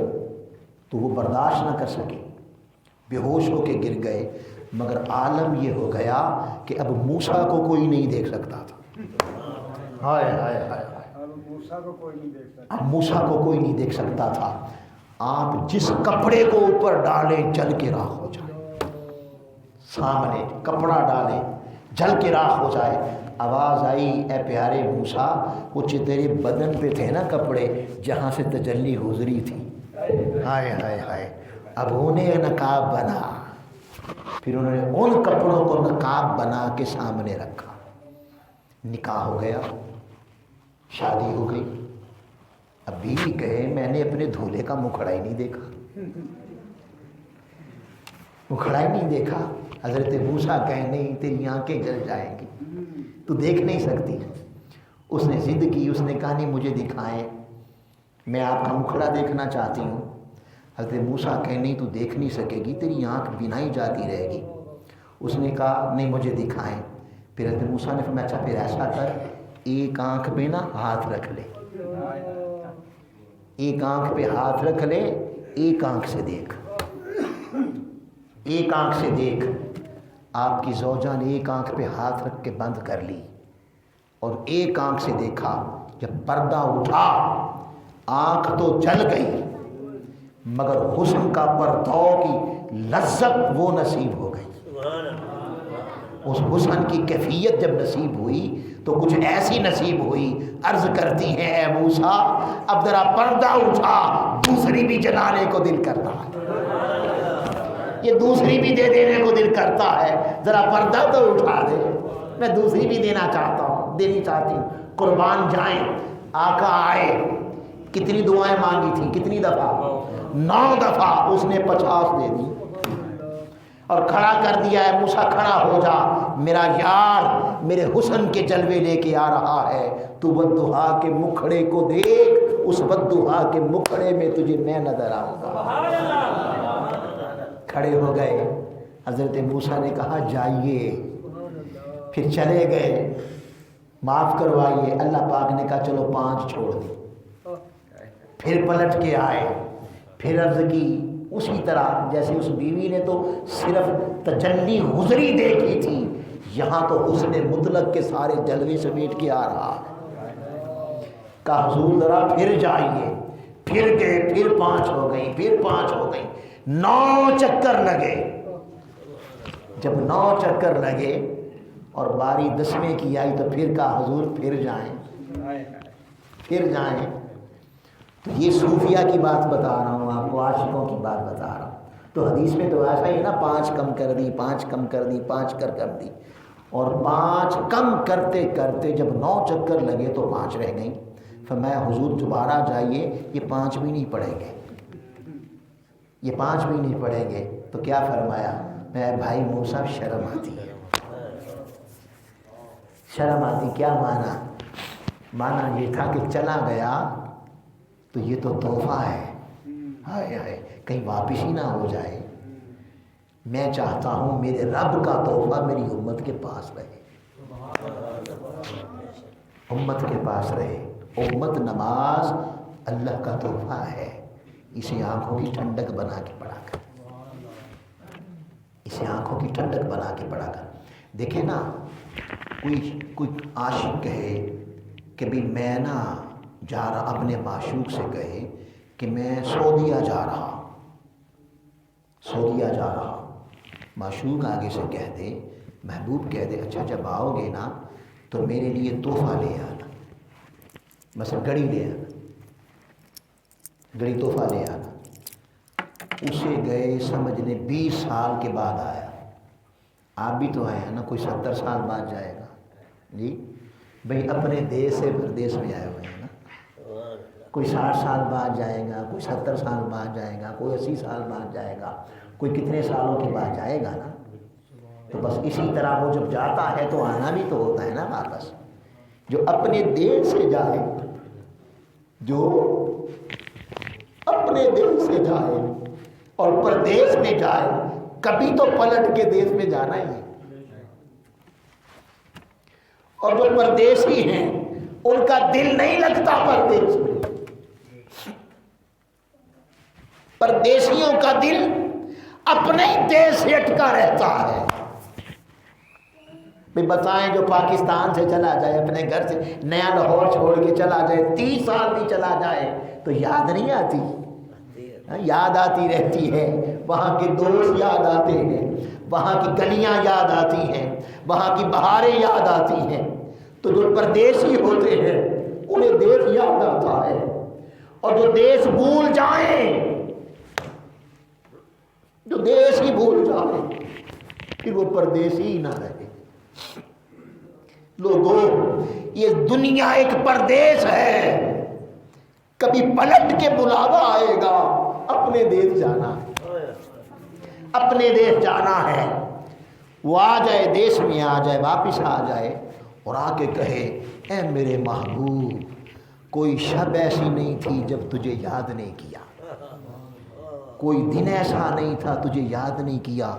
تو وہ برداشت نہ کر سکے، بے ہوش ہو کے گر گئے۔ مگر عالم یہ ہو گیا کہ اب موسیٰ کو کوئی نہیں دیکھ سکتا تھا، ہائے ہائے ہائے، اب موسیٰ کو کوئی نہیں دیکھ سکتا تھا۔ آپ جس کپڑے کو اوپر ڈالیں جل کے راکھ ہو جائے، سامنے کپڑا ڈالیں جل کے راکھ ہو جائے۔ آواز آئی اے پیارے موسیٰ، وہ تیرے بدن پہ تھے نا کپڑے جہاں سے تجلی گزری تھی، ہائے ہائے ہائے، اب انہیں نقاب بنا، پھر انہوں نے ان کپڑوں کو نقاب بنا کے سامنے رکھا، نکاح ہو گیا، شادی ہو گئی۔ اب بیوی کہے میں نے اپنے دھولے کا مکھڑا ہی نہیں دیکھا، مکھڑا ہی نہیں دیکھا۔ حضرت موسیٰ کہے نہیں، تیری آنکھیں جل جائیں گی، تو دیکھ نہیں سکتی۔ اس نے ضد کی، اس نے کہا نہیں مجھے دکھائیں، میں آپ کا مکھڑا دیکھنا چاہتی ہوں۔ حضرت موسیٰ کہے نہیں تو دیکھ نہیں سکے گی، تیری آنکھ بینائی جاتی رہے گی۔ اس نے کہا نہیں مجھے دکھائیں۔ پھر حضرت موسیٰ نے فرمایا اچھا پھر ایسا کر، ایک آنکھ پہ نا ہاتھ رکھ لے، ایک آنکھ پہ ہاتھ رکھ لے، ایک آنکھ سے دیکھ، ایک آنکھ سے دیکھ۔ آپ کی زوجہ نے ایک آنکھ پہ ہاتھ رکھ کے بند کر لی اور ایک آنکھ سے دیکھا۔ جب پردہ اٹھا آنکھ تو جل گئی مگر حسن کا پردوں کی لذت وہ نصیب ہو گئی۔ اس حسن کی کیفیت جب نصیب ہوئی تو کچھ ایسی نصیب ہوئی، عرض کرتی ہیں اے موسیٰ اب ذرا پردہ اٹھا، دوسری بھی جلانے کو دل کرتا ہے، یہ دوسری بھی دے دینے کو دل کرتا ہے، ذرا پردہ تو اٹھا دے، میں دوسری بھی دینا چاہتا ہوں، دینی چاہتی ہوں۔ قربان جائیں، آقا آئے، کتنی دعائیں مانگی تھیں، کتنی دفعہ؟ 9 دفعہ، اس نے 50 دے دی اور کھڑا کر دیا ہے موسیٰ کھڑا ہو جا، میرا یار میرے حسن کے جلوے لے کے آ رہا ہے، تو بددعا کے مکھڑے کو دیکھ، اس بددعا کے مکھڑے میں تجھے میں نظر آؤں گا۔ کھڑے ہو گئے، حضرت موسیٰ نے کہا جائیے، پھر چلے گئے، معاف کروائیے۔ اللہ پاک نے کہا چلو 5 چھوڑ دی۔ پھر پلٹ کے آئے، پھر عرض کی اسی طرح جیسے اس بیوی نے تو صرف تجلی حضری دیکھی تھی، یہاں تو حسن مطلق کے سارے جلوے سمیٹ کے آ رہا ہے۔ کہا حضور ذرا پھر جائیے، پھر گئے، پھر 5 ہو گئی، پھر 5 ہو گئی، 9 چکر لگے۔ جب 9 چکر لگے اور باری 10ویں کی آئی تو پھر کہا حضور پھر جائیں، پھر جائیں۔ تو یہ صوفیہ کی بات بتا رہا ہوں آپ کو، عاشقوں کی بات بتا رہا ہوں۔ تو حدیث میں تو ایسا ہی نا، 5 کم کر دی، 5 کم کر دی، 5 کر دی، اور 5 کم کرتے کرتے جب 9 چکر لگے تو 5 رہ گئیں۔ فرمایا حضور دوبارہ جائیے، یہ 5 بھی نہیں پڑھیں گے، یہ 5 بھی نہیں پڑھیں گے۔ تو کیا فرمایا؟ میں بھائی موسیٰ شرم آتی ہے، شرم آتی۔ کیا مانا یہ تھا کہ چلا گیا تو یہ تو تحفہ ہے، ہائے ہائے کہیں واپس ہی نہ ہو جائے۔ میں چاہتا ہوں میرے رب کا تحفہ میری امت کے پاس رہے، امت کے پاس رہے۔ امت نماز اللہ کا تحفہ ہے، اسے آنکھوں کی ٹھنڈک بنا کے پڑھا کر، اسے آنکھوں کی ٹھنڈک بنا کے پڑھا کر۔ دیکھیں نا، کوئی عاشق کہے کہ بھی میں نا جا رہا، اپنے معشوق سے کہے کہ میں سعودیہ جا رہا، سعودیہ جا رہا، معشوق آگے سے کہہ دے، محبوب کہہ دے اچھا جب آؤ گے نا تو میرے لیے تحفہ لے آنا، مثلا گھڑی لے آنا، گھڑی تحفہ لے آنا۔ اسے گئے سمجھ لیں 20 سال کے بعد آیا۔ آپ بھی تو آئے ہیں نا، کوئی 70 سال بعد جائے گا جی بھئی، اپنے دیش سے پردیس میں آئے ہوئے ہیں نا، کوئی 60 سال بعد جائے گا، کوئی 70 سال بعد جائے گا، کوئی 80 سال بعد جائے گا، کوئی کتنے سالوں کے بعد جائے گا نا۔ تو بس اسی طرح وہ جب جاتا ہے تو آنا بھی تو ہوتا ہے نا واپس۔ جو اپنے دیش سے جائے، جو اپنے دیش سے جائے اور پردیس میں جائے، کبھی تو پلٹ کے دیش میں جانا ہی ہے۔ اور جو پردیسی ہیں ان کا دل نہیں لگتا پردیس میں، پردیسیوں کا دل اپنے دیش سے اٹکا رہتا ہے۔ بھی بتائیں جو پاکستان سے چلا جائے، اپنے گھر سے نیا لاہور چھوڑ کے چلا جائے، 30 سال بھی چلا جائے تو یاد نہیں آتی، یاد آتی رہتی ہے۔ وہاں کے دوست یاد آتے ہیں، وہاں کی گلیاں یاد آتی ہیں، وہاں کی بہاریں یاد آتی ہیں۔ تو جو پردیسی ہوتے ہیں انہیں دیش یاد آتا ہے، اور جو دیش بھول جائیں، جو دیش ہی بھول جائیں، پھر وہ پردیسی ہی نہ رہے۔ لوگوں، یہ دنیا ایک پردیس ہے، کبھی پلٹ کے بلاوا آئے گا، اپنے دیش جانا ہے، اپنے دیش جانا ہے۔ وہ آ جائے، دیش میں آ جائے، واپس آ جائے اور آ کے کہے اے میرے محبوب، کوئی شب ایسی نہیں تھی جب تجھے یاد نہیں کیا، کوئی دن ایسا نہیں تھا تجھے یاد نہیں کیا،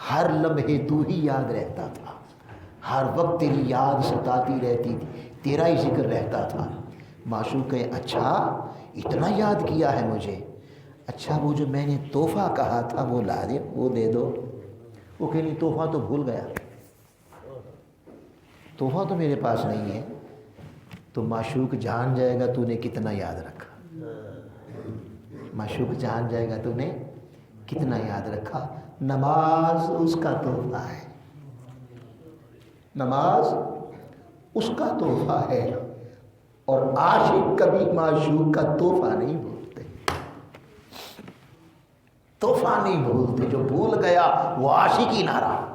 ہر لمحے تو ہی یاد رہتا تھا، ہر وقت تیری یاد ستاتی رہتی تھی، تیرا ہی ذکر رہتا تھا۔ معشوق کہے اچھا اتنا یاد کیا ہے مجھے، اچھا وہ جو میں نے تحفہ کہا تھا وہ لا دے، وہ دے دو۔ وہ کہ نہیں تحفہ تو بھول گیا، تحفہ تو میرے پاس نہیں ہے۔ تو معشوق جان جائے گا تو نے کتنا یاد رکھا، معشوق جان جائے گا تو نے کتنا یاد رکھا۔ نماز اس کا تحفہ ہے، نماز اس کا تحفہ ہے، اور عاشق کبھی معشوق کا تحفہ نہیں بھولتے، تحفہ نہیں بھولتے۔ جو بھول گیا وہ عاشق ہی نہ رہا۔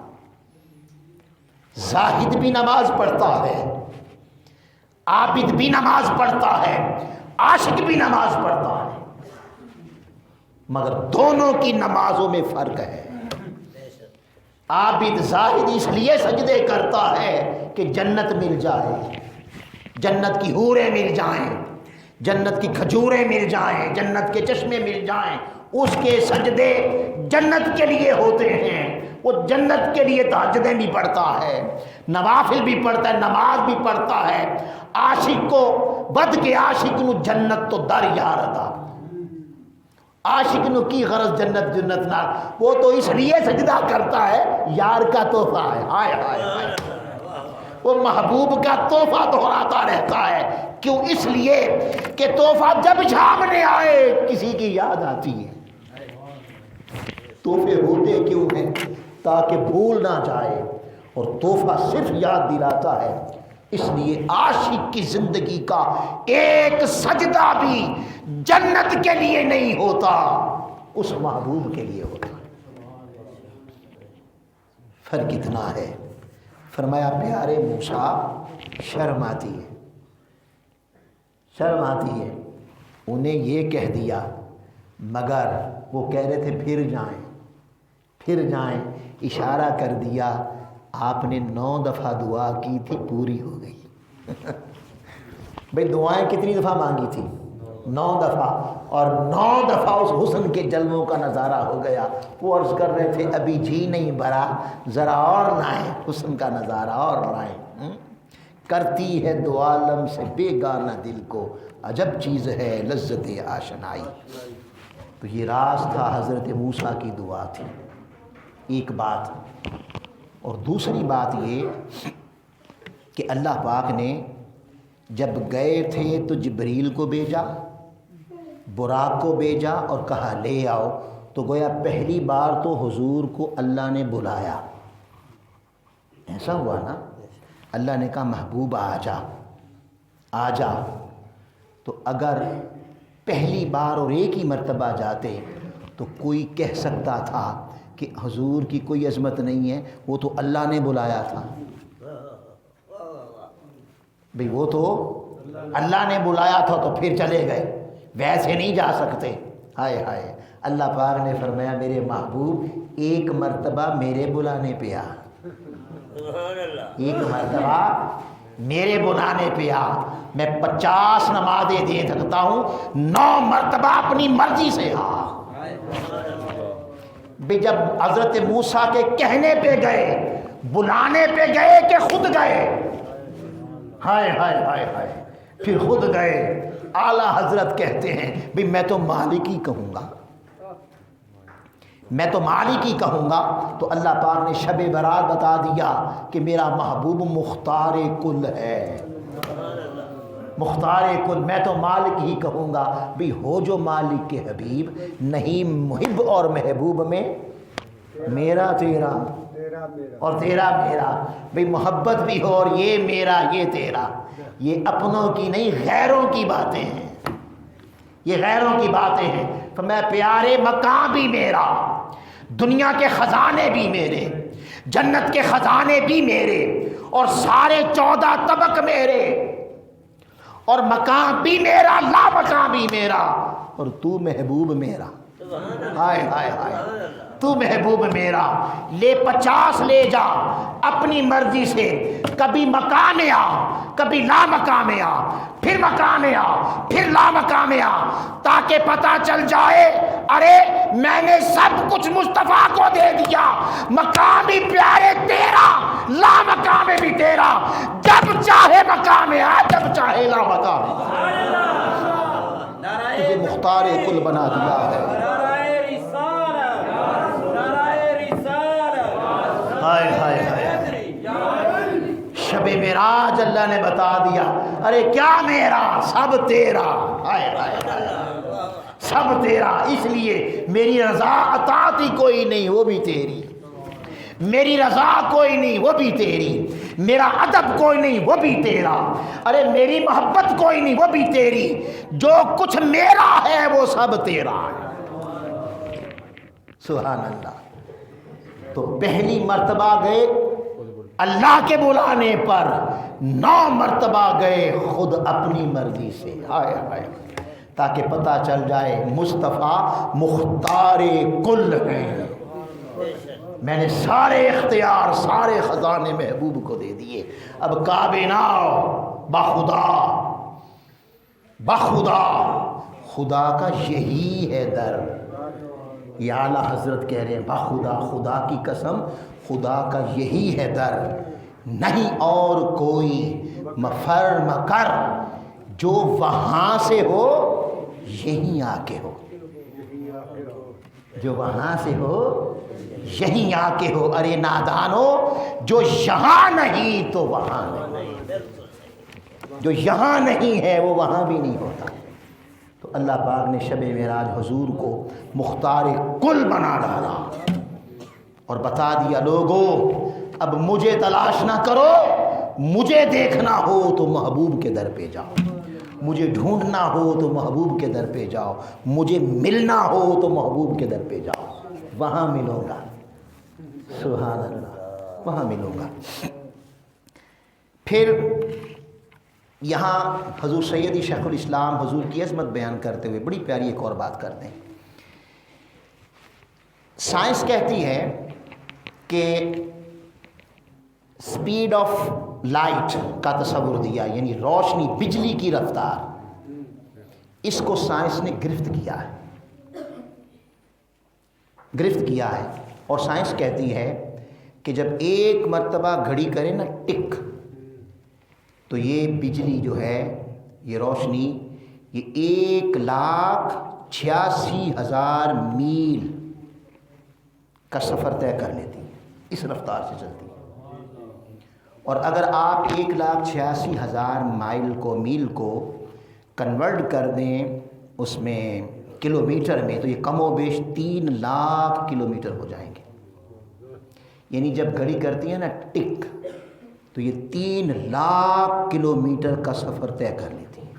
زاہد بھی نماز پڑھتا ہے، عابد بھی نماز پڑھتا ہے، عاشق بھی نماز پڑھتا ہے، مگر دونوں کی نمازوں میں فرق ہے۔ عابد زاہد اس لیے سجدے کرتا ہے کہ جنت مل جائے، جنت کی حوریں مل جائیں، جنت کی کھجوریں مل جائیں، جنت کے چشمے مل جائیں، اس کے سجدے جنت کے لیے ہوتے ہیں، وہ جنت کے لیے تہجدیں بھی پڑھتا ہے، نوافل بھی پڑھتا ہے، نماز بھی پڑھتا ہے۔ عاشق کو بد کے عاشق نو جنت تو در یار دا، عاشق نو کی غرض جنت جنت نال، وہ تو اس لیے سجدہ کرتا ہے یار کا تحفہ ہے، ہائے ہائے ہائے، وہ محبوب کا تحفہ دہراتا رہتا ہے۔ کیوں؟ اس لیے کہ تحفہ جب سامنے آئے کسی کی یاد آتی ہے۔ تحفے ہوتے کیوں ہیں؟ تاکہ بھول نہ جائے، اور تحفہ صرف یاد دلاتا ہے۔ اس لیے عاشق کی زندگی کا ایک سجدہ بھی جنت کے لیے نہیں ہوتا، اس محبوب کے لیے ہوتا ہے۔ فرق کتنا ہے؟ فرمایا پیارے موسیٰ شرم آتی ہے، شرم آتی ہے۔ انہیں یہ کہہ دیا، مگر وہ کہہ رہے تھے پھر جائیں، پھر جائیں، اشارہ کر دیا۔ آپ نے 9 دفعہ دعا کی تھی، پوری ہو گئی۔ بھئی دعائیں کتنی دفعہ مانگی تھی؟ 9 دفعہ، اور 9 دفعہ اس حسن کے جلووں کا نظارہ ہو گیا۔ وہ عرض کر رہے تھے ابھی جی نہیں بھرا، ذرا اور لائیں، حسن کا نظارہ اور لائیں۔ کرتی ہے دو عالم سے بیگانہ دل کو، عجب چیز ہے لذت آشنائی۔ تو یہ راز تھا حضرت موسیٰ کی دعا تھی، ایک بات۔ اور دوسری بات یہ کہ اللہ پاک نے جب گئے تھے تو جبریل کو بھیجا، براق کو بھیجا اور کہا لے آؤ، تو گویا پہلی بار تو حضور کو اللہ نے بلایا، ایسا ہوا نا، اللہ نے کہا محبوب آ جا، آ جا۔ تو اگر پہلی بار اور ایک ہی مرتبہ جاتے تو کوئی کہہ سکتا تھا کہ حضور کی کوئی عظمت نہیں ہے، وہ تو اللہ نے بلایا تھا۔ بھئی وہ تو اللہ نے بلایا تھا تو پھر چلے گئے، ویسے نہیں جا سکتے۔ ہائے ہائے، اللہ پاک نے فرمایا میرے محبوب ایک مرتبہ میرے بلانے پہ آ، ایک مرتبہ میرے بلانے پہ آ، میں 50 نمازیں دے سکتا ہوں، 9 مرتبہ اپنی مرضی سے آ۔ بھی جب حضرت موسیٰ کے کہنے پہ گئے، بلانے پہ گئے کہ خود گئے؟ ہائے ہائے ہائے ہائے، پھر خود گئے۔ اعلیٰ حضرت کہتے ہیں بھی میں تو مالک ہی کہوں گا، میں تو مالک ہی کہوں گا۔ تو اللہ پاک نے شب برات بتا دیا کہ میرا محبوب مختار کل ہے، مختار کل، میں تو مالک ہی کہوں گا۔ بھی ہو جو مالک کے حبیب، نہیں محب اور محبوب میں میرا تیرا اور تیرا میرا، بھی محبت بھی ہو اور یہ میرا یہ تیرا۔ یہ اپنوں کی نہیں غیروں کی باتیں ہیں، یہ غیروں کی باتیں ہیں۔ تو میں پیارے مقام بھی میرا، دنیا کے خزانے بھی میرے، جنت کے خزانے بھی میرے، اور سارے 14 طبق میرے، اور مقام بھی میرا، لا مقام بھی میرا، اور تو محبوب میرا۔ ہائے ہائے ہائے، تو محبوب میرا۔ لے 50 لے جا اپنی مرضی سے، کبھی مقام آ، کبھی لا مقام آ، پھر مقام آ، پھر لا مقام آ، تاکہ پتہ چل جائے ارے میں نے سب کچھ مصطفیٰ کو دے دیا، مقام بھی پیارے تیرا، لا مقام بھی تیرا، جب چاہے مقام آ، جب چاہے لا مقام آ۔ تجھے مختار کل بنا دیا ہے۔ ہائے ہائے ہائے، شب معراج اللہ نے بتا دیا، ارے کیا میرا، سب تیرا۔ ہائے ہائے ہائے، سب تیرا۔ اس لیے میری رضا اطاعت ہی کوئی نہیں، وہ بھی تیری، میری رضا کوئی نہیں، وہ بھی تیری، میرا ادب کوئی نہیں، وہ بھی تیرا، ارے میری محبت کوئی نہیں، وہ بھی تیری، جو کچھ میرا ہے وہ سب تیرا ہے۔ سبحان اللہ۔ تو پہلی مرتبہ گئے اللہ کے بلانے پر، 9 مرتبہ گئے خود اپنی مرضی سے۔ ہائے ہائے، تاکہ پتہ چل جائے مصطفیٰ مختار کل ہیں۔ میں نے سارے اختیار، سارے خزانے محبوب کو دے دیے۔ اب کعبے نہ بخدا، بخدا، خدا کا یہی ہے در. یہ اعلیٰ حضرت کہہ رہے ہیں بخدا، خدا کی قسم خدا کا یہی ہے در، نہیں اور کوئی مفر مکر، جو وہاں سے ہو یہیں آ کے ہو، جو وہاں سے ہو یہیں آ کے ہو. ارے نادانو، جو یہاں نہیں تو وہاں نہیں، جو یہاں نہیں ہے وہ وہاں بھی نہیں ہوتا. تو اللہ پاک نے شب معراج حضور کو مختار کل بنا ڈالا اور بتا دیا لوگو اب مجھے تلاش نہ کرو، مجھے دیکھنا ہو تو محبوب کے در پہ جاؤ، مجھے ڈھونڈنا ہو تو محبوب کے در پہ جاؤ، مجھے ملنا ہو تو محبوب کے در پہ جاؤ، وہاں ملوں گا. سبحان اللہ، وہاں ملوں گا. پھر یہاں حضور سیدی شیخ الاسلام حضور کی عظمت بیان کرتے ہوئے بڑی پیاری ایک اور بات کرتے ہیں. سائنس کہتی ہے کہ سپیڈ آف لائٹ کا تصور دیا، یعنی روشنی، بجلی کی رفتار، اس کو سائنس نے گرفت کیا ہے، گرفت کیا ہے. اور سائنس کہتی ہے کہ جب ایک مرتبہ گھڑی کرے نا ٹک، تو یہ بجلی جو ہے، یہ روشنی، یہ 1,86,000 میل کا سفر طے کر لیتی ہے، اس رفتار سے چلتی ہے. اور اگر آپ 1,86,000 میل کو کنورٹ کر دیں اس میں کلومیٹر میں، تو یہ کم و بیش 3 لاکھ کلومیٹر ہو جائیں گے. یعنی جب گھڑی کرتی ہے نا ٹک، تو یہ 3 لاکھ کلومیٹر کا سفر طے کر لیتی ہے،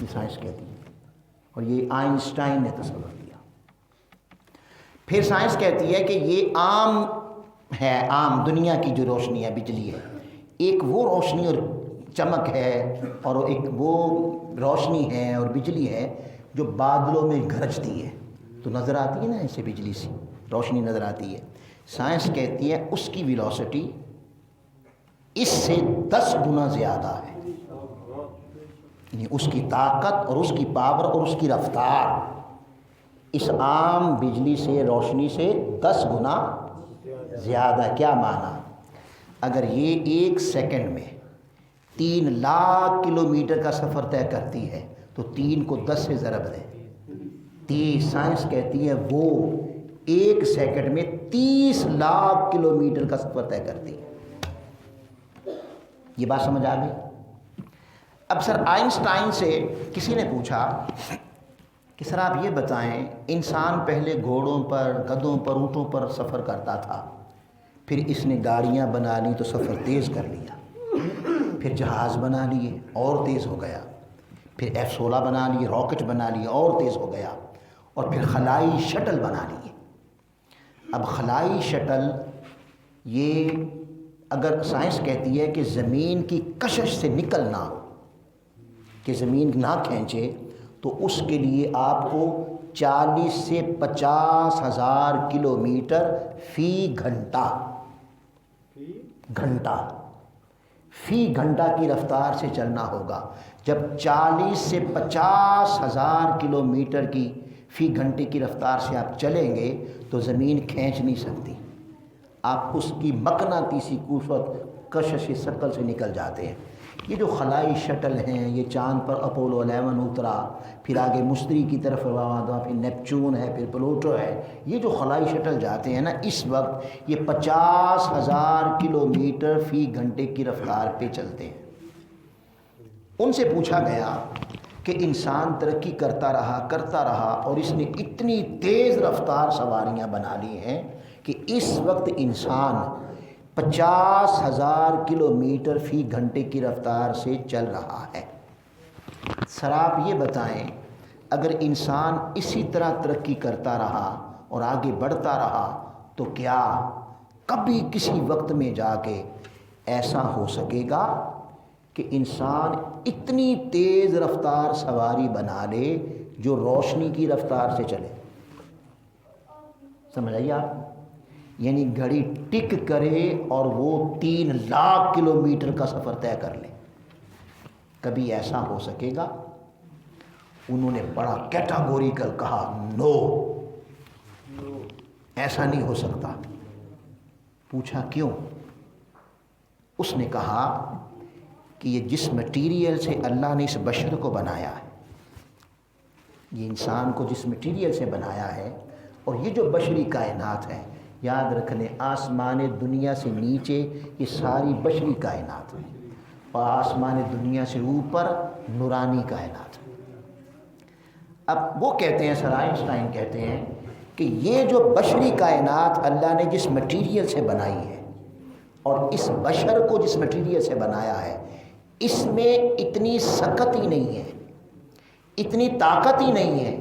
یہ سائنس کہتی ہے. اور یہ آئنسٹائن نے تصور کیا. پھر سائنس کہتی ہے کہ یہ عام ہے، عام دنیا کی جو روشنی ہے، بجلی ہے، ایک وہ روشنی اور چمک ہے، اور ایک وہ روشنی ہے اور بجلی ہے جو بادلوں میں گرجتی ہے تو نظر آتی ہے نا، ایسے بجلی سی روشنی نظر آتی ہے. سائنس کہتی ہے اس کی ویلوسٹی اس سے 10 گنا زیادہ ہے، یعنی اس کی طاقت اور اس کی پاور اور اس کی رفتار اس عام بجلی سے، روشنی سے 10 گنا زیادہ. کیا معنی؟ اگر یہ 1 سیکنڈ میں 3 لاکھ کلومیٹر کا سفر طے کرتی ہے تو 3 کو 10 سے ضرب دیں. سائنس کہتی ہے وہ 1 سیکنڈ میں 30 لاکھ کلومیٹر کا سفر طے کرتی ہے. یہ بات سمجھ آ گئی؟ اب سر آئنسٹائن سے کسی نے پوچھا کہ سر آپ یہ بتائیں، انسان پہلے گھوڑوں پر، گدھوں پر، اونٹوں پر سفر کرتا تھا، پھر اس نے گاڑیاں بنا لی تو سفر تیز کر لیا، پھر جہاز بنا لیے اور تیز ہو گیا، پھر F-16 بنا لیے، راکٹ بنا لیے اور تیز ہو گیا، اور پھر خلائی شٹل بنا لیے. اب خلائی شٹل یہ اگر سائنس کہتی ہے کہ زمین کی کشش سے نکلنا ہو، کہ زمین نہ کھینچے، تو اس کے لیے آپ کو 40 سے 50 ہزار کلومیٹر فی گھنٹہ فی گھنٹہ کی رفتار سے چلنا ہوگا. جب 40 سے 50 ہزار کلومیٹر کی فی گھنٹے کی رفتار سے آپ چلیں گے تو زمین کھینچ نہیں سکتی، آپ اس کی مقناطیسی قوت کشش ثقل سے نکل جاتے ہیں. یہ جو خلائی شٹل ہیں، یہ چاند پر اپولو 11 اترا، پھر آگے مشتری کی طرف روانہ، پھر نیپچون ہے، پھر پلوٹو ہے، یہ جو خلائی شٹل جاتے ہیں نا، اس وقت یہ 50 ہزار کلومیٹر فی گھنٹے کی رفتار پہ چلتے ہیں. ان سے پوچھا گیا کہ انسان ترقی کرتا رہا اور اس نے اتنی تیز رفتار سواریاں بنا لی ہیں کہ اس وقت انسان 50 ہزار کلومیٹر فی گھنٹے کی رفتار سے چل رہا ہے. سر آپ یہ بتائیں، اگر انسان اسی طرح ترقی کرتا رہا اور آگے بڑھتا رہا تو کیا کبھی کسی وقت میں جا کے ایسا ہو سکے گا کہ انسان اتنی تیز رفتار سواری بنا لے جو روشنی کی رفتار سے چلے؟ سمجھ آئیے آپ؟ یعنی گھڑی ٹک کرے اور وہ 3 لاکھ کلومیٹر کا سفر طے کر لے. کبھی ایسا ہو سکے گا؟ انہوں نے بڑا کیٹاگوریکل کہا نو، ایسا نہیں ہو سکتا۔ پوچھا کیوں؟ اس نے کہا کہ یہ جس مٹیریل سے اللہ نے اس بشر کو بنایا ہے، یہ انسان کو جس مٹیریل سے بنایا ہے، اور یہ جو بشری کائنات ہے، یاد رکھ لیں آسمان دنیا سے نیچے یہ ساری بشری کائنات ہے، اور آسمان دنیا سے اوپر نورانی کائنات ہے۔ اب وہ کہتے ہیں، سر آئنسٹائن کہتے ہیں کہ یہ جو بشری کائنات اللہ نے جس مٹیریل سے بنائی ہے، اور اس بشر کو جس مٹیریل سے بنایا ہے، اس میں اتنی سکت ہی نہیں ہے، اتنی طاقت ہی نہیں ہے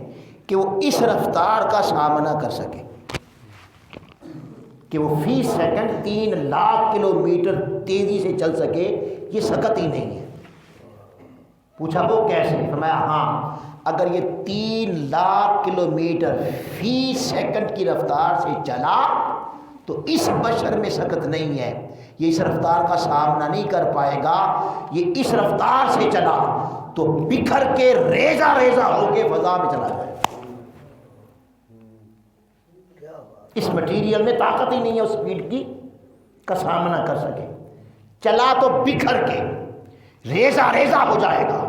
کہ وہ اس رفتار کا سامنا کر سکے، کہ وہ فی سیکنڈ 3 لاکھ کلومیٹر تیزی سے چل سکے، یہ سکت ہی نہیں ہے۔ پوچھا وہ کیسے؟ فرمایا ہاں، اگر یہ 3 لاکھ کلومیٹر فی سیکنڈ کی رفتار سے چلا تو اس بشر میں سکت نہیں ہے، یہ اس رفتار کا سامنا نہیں کر پائے گا۔ یہ اس رفتار سے چلا تو بکھر کے ریزہ ریزہ ہو کے فضا میں چلا جائے۔ اس مٹیریل میں طاقت ہی نہیں ہے اس سپیڈ کی کا سامنا کر سکے، چلا تو بکھر کے ریزہ ریزہ ہو جائے گا،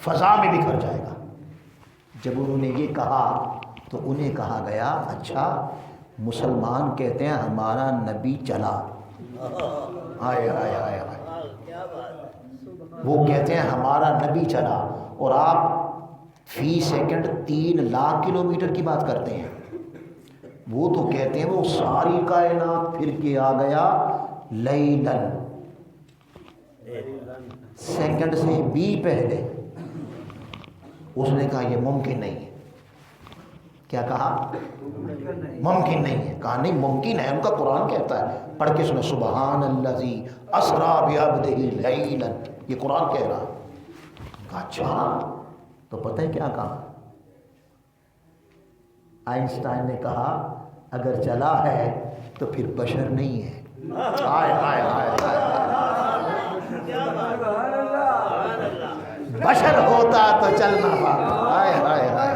فضا میں بکھر جائے گا۔ جب انہوں نے یہ کہا تو انہیں کہا گیا اچھا مسلمان کہتے ہیں ہمارا نبی چلا، آئے آئے آئے آئے، وہ کہتے ہیں ہمارا نبی چلا، اور آپ فی سیکنڈ 3 لاکھ کلومیٹر کی بات کرتے ہیں۔ وہ تو کہتے ہیں وہ ساری کائنات پھر کے آ گیا لیلن، سیکنڈ سے بھی پہلے۔ اس نے کہا یہ ممکن نہیں ہے۔ کیا کہا؟ ممکن نہیں ہے۔ کہا نہیں ممکن ہے، ان کا قرآن کہتا ہے، پڑھ کے سنو سبحان الذی اسریٰ بعبدہ لیلا، یہ قرآن کہہ رہا ہے۔ کہا اچھا، تو پتہ ہے کیا کہا؟ آئنسٹائن نے کہا اگر چلا ہے تو پھر بشر نہیں ہے۔ ہائے ہائے ہائے بشر ہوتا تو چلنا پاتا۔ ہائے ہائے ہائے،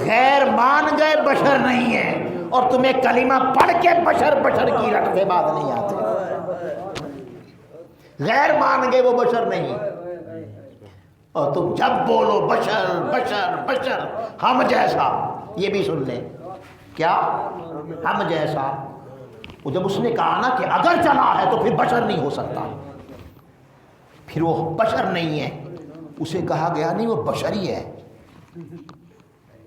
غیر مان گئے بشر نہیں ہے، اور تمہیں کلمہ پڑھ کے بشر بشر کی رٹ سے بات نہیں آتے۔ غیر مان گئے وہ بشر نہیں، اور تم جب بولو بشر بشر بشر ہم جیسا، یہ بھی سن لیں کیا ہم جیسا۔ وہ جب اس نے کہا نا کہ اگر چلا ہے تو پھر بشر نہیں ہو سکتا، پھر وہ بشر نہیں ہے، اسے کہا گیا نہیں وہ بشر ہی ہے۔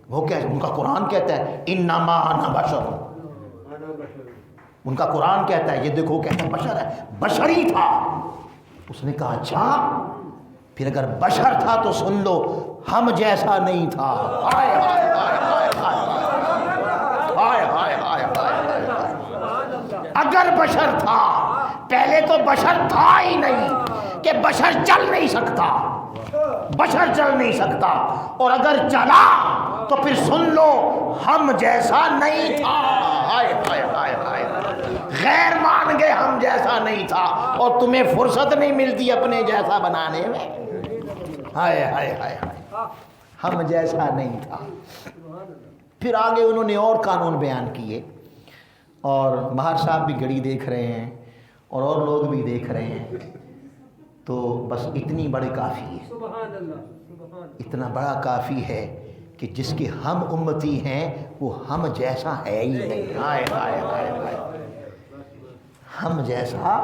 وہ کیا ان کا قرآن کہتا ہے انما انا بشر، ان کا قرآن کہتا ہے یہ دیکھو کہتا ہے بشر ہے، بشر ہی تھا۔ اس نے کہا اچھا پھر اگر بشر تھا تو سن لو ہم جیسا نہیں تھا۔ ہائے ہائے ہائے ہائے ہائے ہائے ہائے، اگر بشر تھا پہلے تو بشر تھا ہی نہیں کہ بشر چل نہیں سکتا، بشر چل نہیں سکتا، اور اگر چلا تو پھر سن لو ہم جیسا نہیں تھا۔ ہائے ہائے ہائے ہائے، غیر مان گئے ہم جیسا نہیں تھا، اور تمہیں فرصت نہیں ملتی اپنے جیسا بنانے میں۔ ہائے ہائے ہائے ہائے، ہم جیسا نہیں تھا۔ پھر آگے انہوں نے اور قانون بیان کیے، اور مہر صاحب بھی گھڑی دیکھ رہے ہیں اور لوگ بھی دیکھ رہے ہیں، تو بس اتنی بڑی کافی ہے، اتنا بڑا کافی ہے کہ جس کے ہم امتی ہیں وہ ہم جیسا ہے ہی نہیں۔ ہائے ہائے ہائے ہائے، ہم جیسا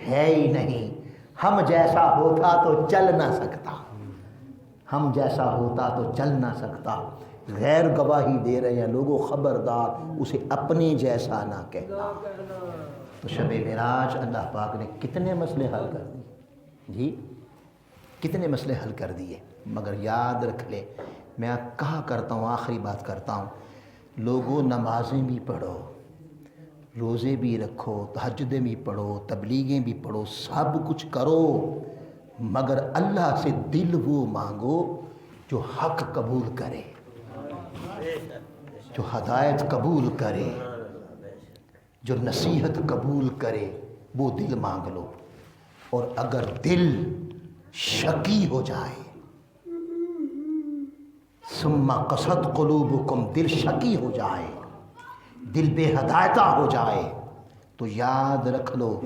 ہے ہی نہیں۔ ہم جیسا ہوتا تو چل نہ سکتا، ہم جیسا ہوتا تو چل نہ سکتا۔ غیر گواہی دے رہے ہیں لوگوں، خبردار اسے اپنے جیسا نہ کہنا۔ تو شب معراج اللہ پاک نے کتنے مسئلے حل کر دیے جی، کتنے مسئلے حل کر دیے۔ مگر یاد رکھ لے، میں کہا کرتا ہوں، آخری بات کرتا ہوں، لوگوں نمازیں بھی پڑھو، روزے بھی رکھو، تہجدیں بھی پڑھو، تبلیغیں بھی پڑھو، سب کچھ کرو، مگر اللہ سے دل وہ مانگو جو حق قبول کرے، جو ہدایت قبول کرے، جو نصیحت قبول کرے، وہ دل مانگ لو، اور اگر دل شکی ہو جائے، ثم قست قلوبکم، دل شکی ہو جائے، دل بے ہدایتہ ہو جائے، تو یاد رکھ لو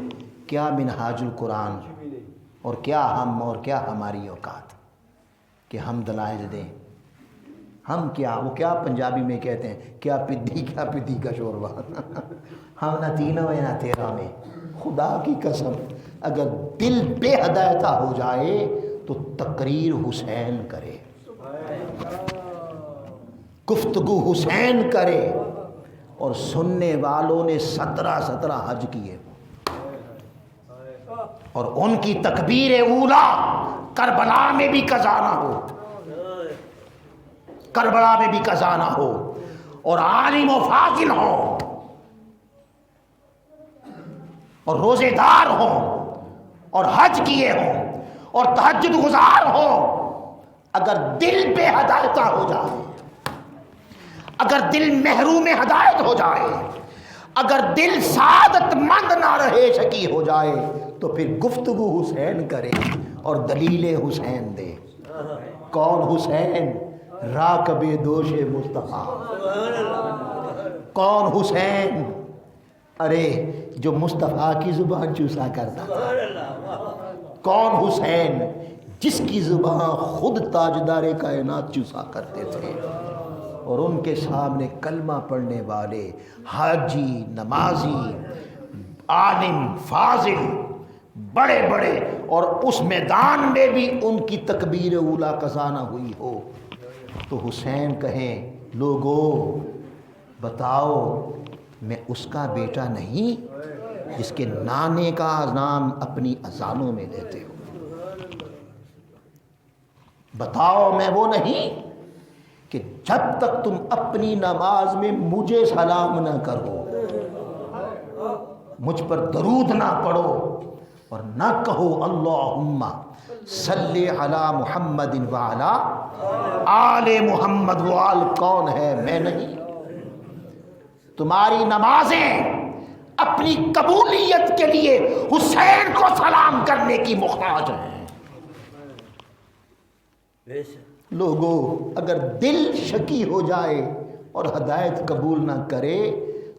کیا منہاج القرآن اور کیا ہم اور کیا ہماری اوقات کہ ہم دلائل دیں، ہم کیا، وہ کیا پنجابی میں کہتے ہیں، کیا پدھی کا شوربہ ہم نہ تینوں میں نہ تیرہ میں۔ خدا کی قسم اگر دل بے ہدایتہ ہو جائے تو تقریر حسین کرے، گفتگو حسین کرے، اور سننے والوں نے 17 حج کیے، اور ان کی تکبیر اولا کربلا میں بھی قضا نہ ہو، کربلا میں بھی قضا نہ ہو، اور عالم و فاضل ہوں اور روزے دار ہوں اور حج کیے ہوں اور تہجد گزار ہوں، اگر دل بے ہدایتہ ہو جائے، اگر دل محروم ہدایت ہو جائے، اگر دل سعادت مند نہ رہے، شکی ہو جائے، تو پھر گفتگو حسین کرے اور دلیل حسین دے۔ کون حسین؟ راکب دوش مصطفیٰ۔ کون حسین؟ ارے جو مصطفیٰ کی زبان چوسا کرتا تھا۔ کون حسین؟ جس کی زبان خود تاجدار کائنات چوسا کرتے تھے، اور ان کے سامنے کلمہ پڑھنے والے حاجی، نمازی، عالم، فاضل، بڑے بڑے، اور اس میدان میں بھی ان کی تکبیر اولا قضا نہ ہوئی ہو، تو حسین کہیں لوگو بتاؤ میں اس کا بیٹا نہیں جس کے نانے کا نام اپنی اذانوں میں لیتے ہو؟ بتاؤ میں وہ نہیں کہ جب تک تم اپنی نماز میں مجھے سلام نہ کرو، مجھ پر درود نہ پڑھو، اور نہ کہو اللہم صلی علی محمد وعلی آل محمد، وہ آل کون ہے؟ میں نہیں۔ تمہاری نمازیں اپنی قبولیت کے لیے حسین کو سلام کرنے کی محتاج ہیں۔ لوگو اگر دل شکی ہو جائے اور ہدایت قبول نہ کرے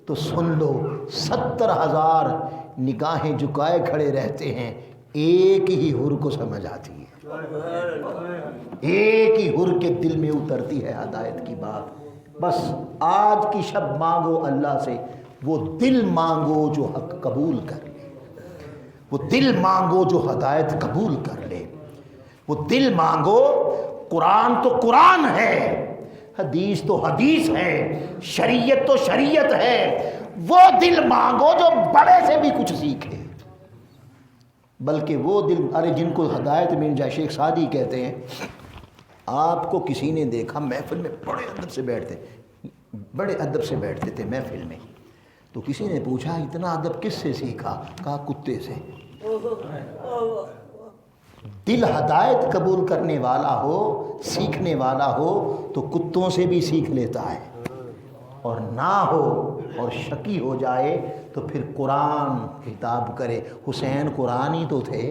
تو سن لو 70,000 نگاہیں جھکائے کھڑے رہتے ہیں، ایک ہی حر کو سمجھ آتی ہے، ایک ہی حر کے دل میں اترتی ہے ہدایت کی بات۔ بس آج کی شب مانگو اللہ سے، وہ دل مانگو جو حق قبول کر لے، وہ دل مانگو جو ہدایت قبول کر لے، وہ دل مانگو۔ قرآن تو قرآن ہے، حدیث تو حدیث ہے، شریعت تو شریعت ہے، وہ دل مانگو جو بڑے سے بھی کچھ سیکھے، بلکہ وہ دل، ارے جن کو ہدایت مل جائے، شیخ سعدی کہتے ہیں آپ کو کسی نے دیکھا محفل میں بڑے ادب سے بیٹھتے تھے محفل میں، تو کسی نے پوچھا اتنا ادب کس سے سیکھا؟ کہا کتے سے۔ دل ہدایت قبول کرنے والا ہو، سیکھنے والا ہو تو کتوں سے بھی سیکھ لیتا ہے، اور نہ ہو اور شکی ہو جائے تو پھر قرآن خطاب کرے۔ حسین قرآن ہی تو تھے،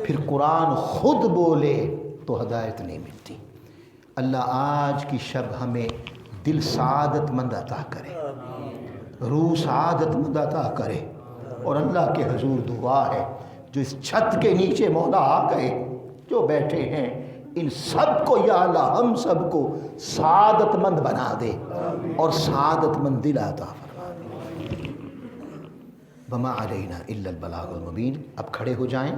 پھر قرآن خود بولے تو ہدایت نہیں ملتی۔ اللہ آج کی شب ہمیں دل سعادت مند عطا کرے، روح سعادت مند عطا کرے، اور اللہ کے حضور دعا ہے جو اس چھت کے نیچے مولا آ گئے، جو بیٹھے ہیں، ان سب کو یا اللہ ہم سب کو سعادت مند بنا دے اور سعادت مند دل عطا فرما دے۔ وما علینا الا البلاغ المبین۔ اب کھڑے ہو جائیں۔